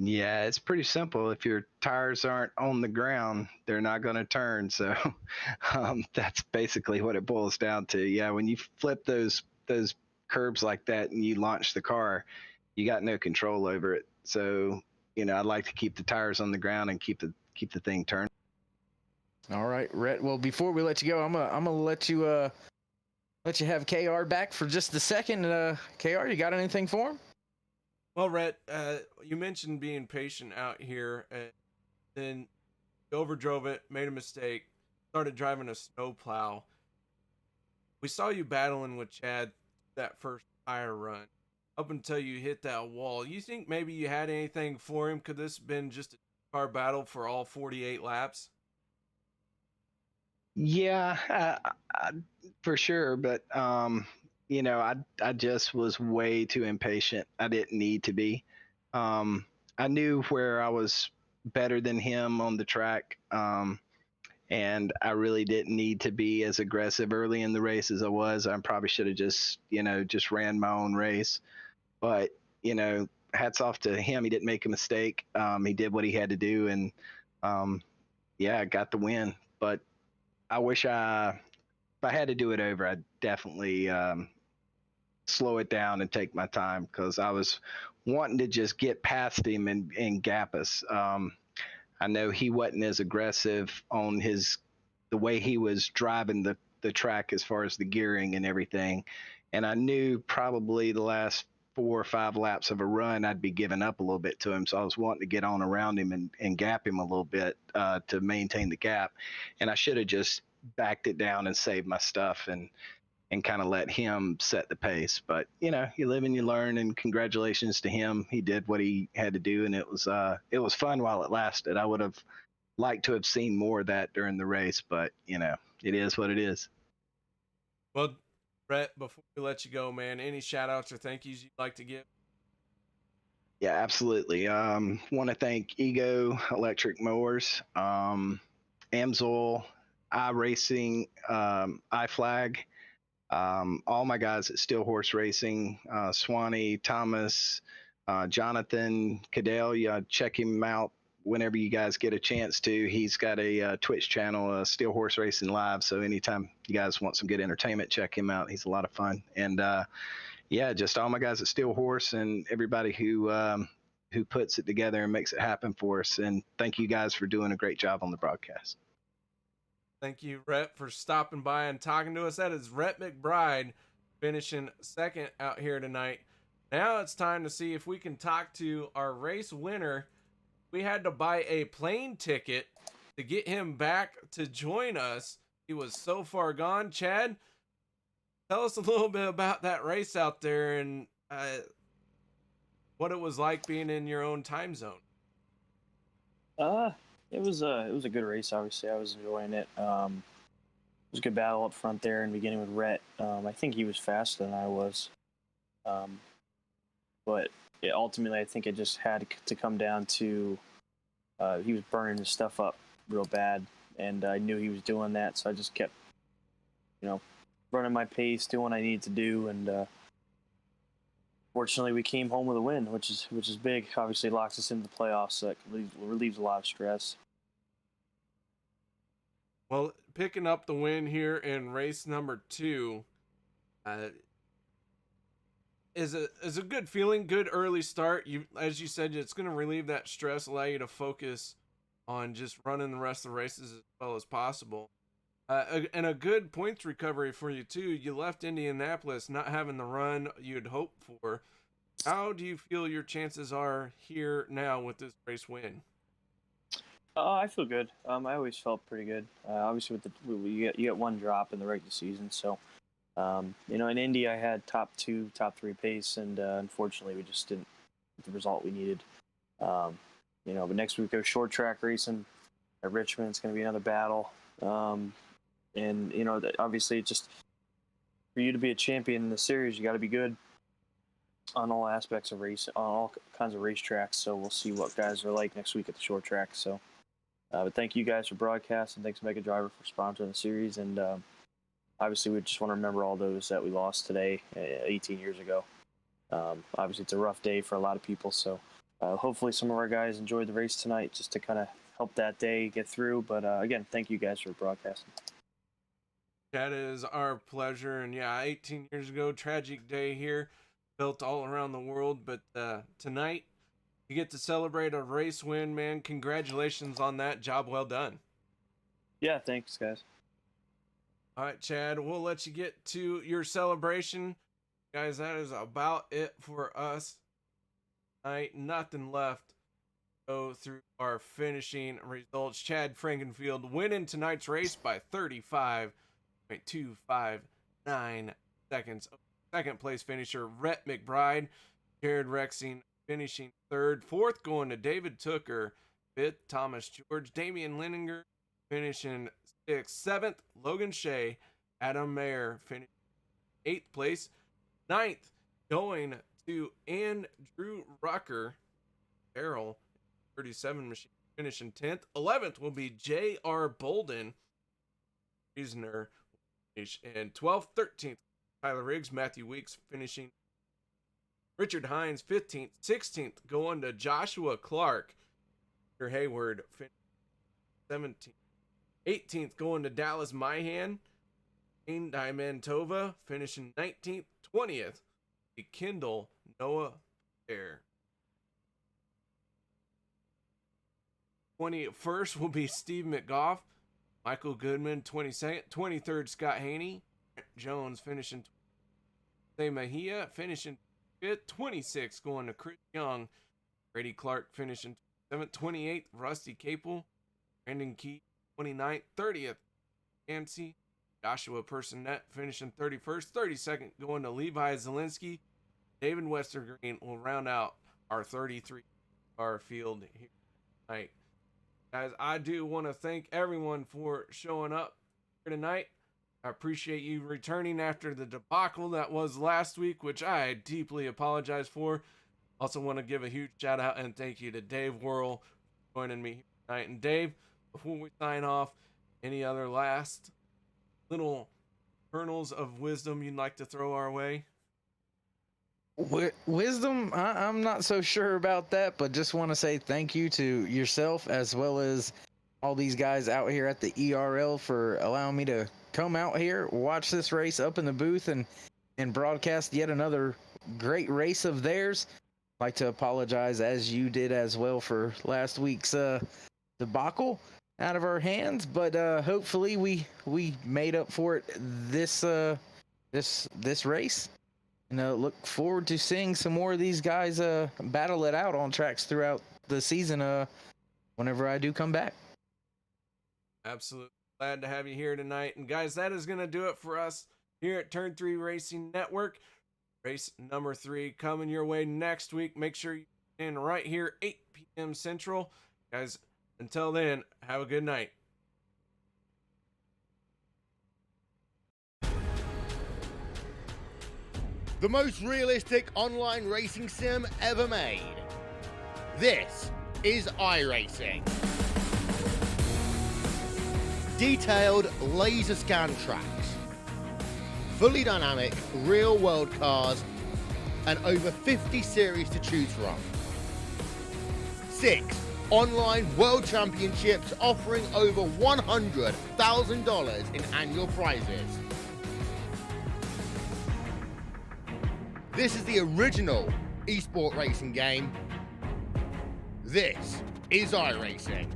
Yeah, it's pretty simple. If your tires aren't on the ground, they're not going to turn. So that's basically what it boils down to. Yeah, when you flip those curbs like that and you launch the car, you got no control over it. So I'd like to keep the tires on the ground and keep the thing turning. All right, Rhett. Well, before we let you go, I'm gonna let you have KR back for just a second. KR, you got anything for him? Well, Rhett, you mentioned being patient out here, and then you overdrove it, made a mistake, started driving a snowplow. We saw you battling with Chad that first tire run up until you hit that wall. You think maybe you had anything for him? Could this have been just a car battle for all 48 laps? Yeah, for sure. But I just was way too impatient. I didn't need to be. I knew where I was better than him on the track, and I really didn't need to be as aggressive early in the race as I was. I probably should have just ran my own race. But hats off to him. He didn't make a mistake. He did what he had to do, and yeah, got the win. But I wish if I had to do it over, I'd definitely slow it down and take my time because I was wanting to just get past him and gap us. I know he wasn't as aggressive on the way he was driving the track as far as the gearing and everything. And I knew probably the last 4 or 5 laps of a run, I'd be giving up a little bit to him. So I was wanting to get on around him and gap him a little bit to maintain the gap. And I should have just backed it down and saved my stuff and kind of let him set the pace. But you know, you live and you learn. And congratulations to him. He did what he had to do, and it was fun while it lasted. I would have liked to have seen more of that during the race, but you know, it is what it is. Well, Brett, before we let you go, man, any shout outs or thank yous you'd like to give? Yeah, absolutely. Want to thank Ego Electric Mowers, Amsoil, iRacing, iFlag, all my guys at Steel Horse Racing, Swanee, Thomas, Jonathan Cadell. Yeah, check him out whenever you guys get a chance to. He's got a Twitch channel, Steel Horse Racing Live. So anytime you guys want some good entertainment, check him out. He's a lot of fun. And yeah, just all my guys at Steel Horse and everybody who puts it together and makes it happen for us. And thank you guys for doing a great job on the broadcast. Thank you, Rhett, for stopping by and talking to us. That is Rhett McBride finishing second out here tonight. Now it's time to see if we can talk to our race winner. We had to buy a plane ticket to get him back to join us. He was so far gone. Chad, tell us a little bit about that race out there and what it was like being in your own time zone. It was a good race. Obviously, I was enjoying it. It was a good battle up front there in the beginning with Rhett. I think he was faster than I was, but ultimately, I think it just had to come down to he was burning his stuff up real bad, and I knew he was doing that, so I just kept, running my pace, doing what I needed to do, and fortunately, we came home with a win, which is big. Obviously, locks us into the playoffs, so that relieves a lot of stress. Well, picking up the win here in race number 2 is a good feeling, good early start. You, as you said, it's going to relieve that stress, allow you to focus on just running the rest of the races as well as possible. And a good points recovery for you too. You left Indianapolis not having the run you'd hoped for. How do you feel your chances are here now with this race win? I feel good. I always felt pretty good. Obviously, you get one drop in the regular season, so in Indy I had top 2, top 3 pace, and unfortunately we just didn't get the result we needed. But next week we go short track racing at Richmond. It's going to be another battle, and obviously just for you to be a champion in the series, you got to be good on all aspects of race, on all kinds of racetracks. So we'll see what guys are like next week at the short track. So. But thank you guys for broadcasting. Thanks to Mega Driver for sponsoring the series. And obviously, we just want to remember all those that we lost today, 18 years ago. Obviously, it's a rough day for a lot of people. So hopefully some of our guys enjoyed the race tonight just to kind of help that day get through. But again, thank you guys for broadcasting. That is our pleasure. And yeah, 18 years ago, tragic day here, felt all around the world. But tonight, you get to celebrate a race win, man. Congratulations on that. Job well done. Yeah, thanks, guys. All right, Chad, we'll let you get to your celebration. Guys, that is about it for us tonight. Nothing left. Go through our finishing results. Chad Frankenfield winning tonight's race by 35.259 seconds. Second place finisher, Rhett McBride. Jared Rexing finishing third. Fourth going to David Tooker. Fifth, Thomas George. Damian Lininger finishing sixth. Seventh, Logan Shea. Adam Mayer finishing eighth place. Ninth, going to Andrew Rucker. Errol, 37 machine, finishing 10th. 11th will be J.R. Bolden. Reasoner and 12th. 13th, Tyler Riggs. Matthew Weeks finishing. Richard Hines, 15th. 16th, going to Joshua Clark. Peter Hayward, 17th. 18th going to Dallas Myhan. Diamantova finishing 19th. 20th, Kendall Noah Fair. 21st will be Steve McGough. Michael Goodman, 22nd. 23rd, Scott Haney. Jones finishing. Jose Mejia finishing 5th. 26th going to Chris Young. Brady Clark finishing 7th. 28th, Rusty Capel. Brandon Key, 29th. 30th, Nancy. Joshua Personette finishing 31st. 32nd going to Levi Zielinski. David Westergreen will round out our 33-car field here tonight. Guys, I do want to thank everyone for showing up here tonight. I appreciate you returning after the debacle that was last week, which I deeply apologize for. Also want to give a huge shout out and thank you to Dave Worrell for joining me here tonight. And Dave, before we sign off, any other last little kernels of wisdom you'd like to throw our way? Wisdom? I'm not so sure about that, but just want to say thank you to yourself as well as all these guys out here at the ERL for allowing me to come out here, watch this race up in the booth, and broadcast yet another great race of theirs. I'd like to apologize, as you did as well, for last week's debacle out of our hands, but hopefully we made up for it this race. Look forward to seeing some more of these guys battle it out on tracks throughout the season whenever I do come back. Absolutely glad to have you here tonight. And guys, that is going to do it for us here at Turn 3 Racing Network. Race number 3 coming your way next week. Make sure you tune in right here, 8 p.m. Central. Guys, until then, have a good night. The most realistic online racing sim ever made. This is iRacing. Detailed laser scan tracks, fully dynamic real world cars, and over 50 series to choose from. 6 online world championships offering over $100,000 in annual prizes. This is the original esport racing game. This is iRacing.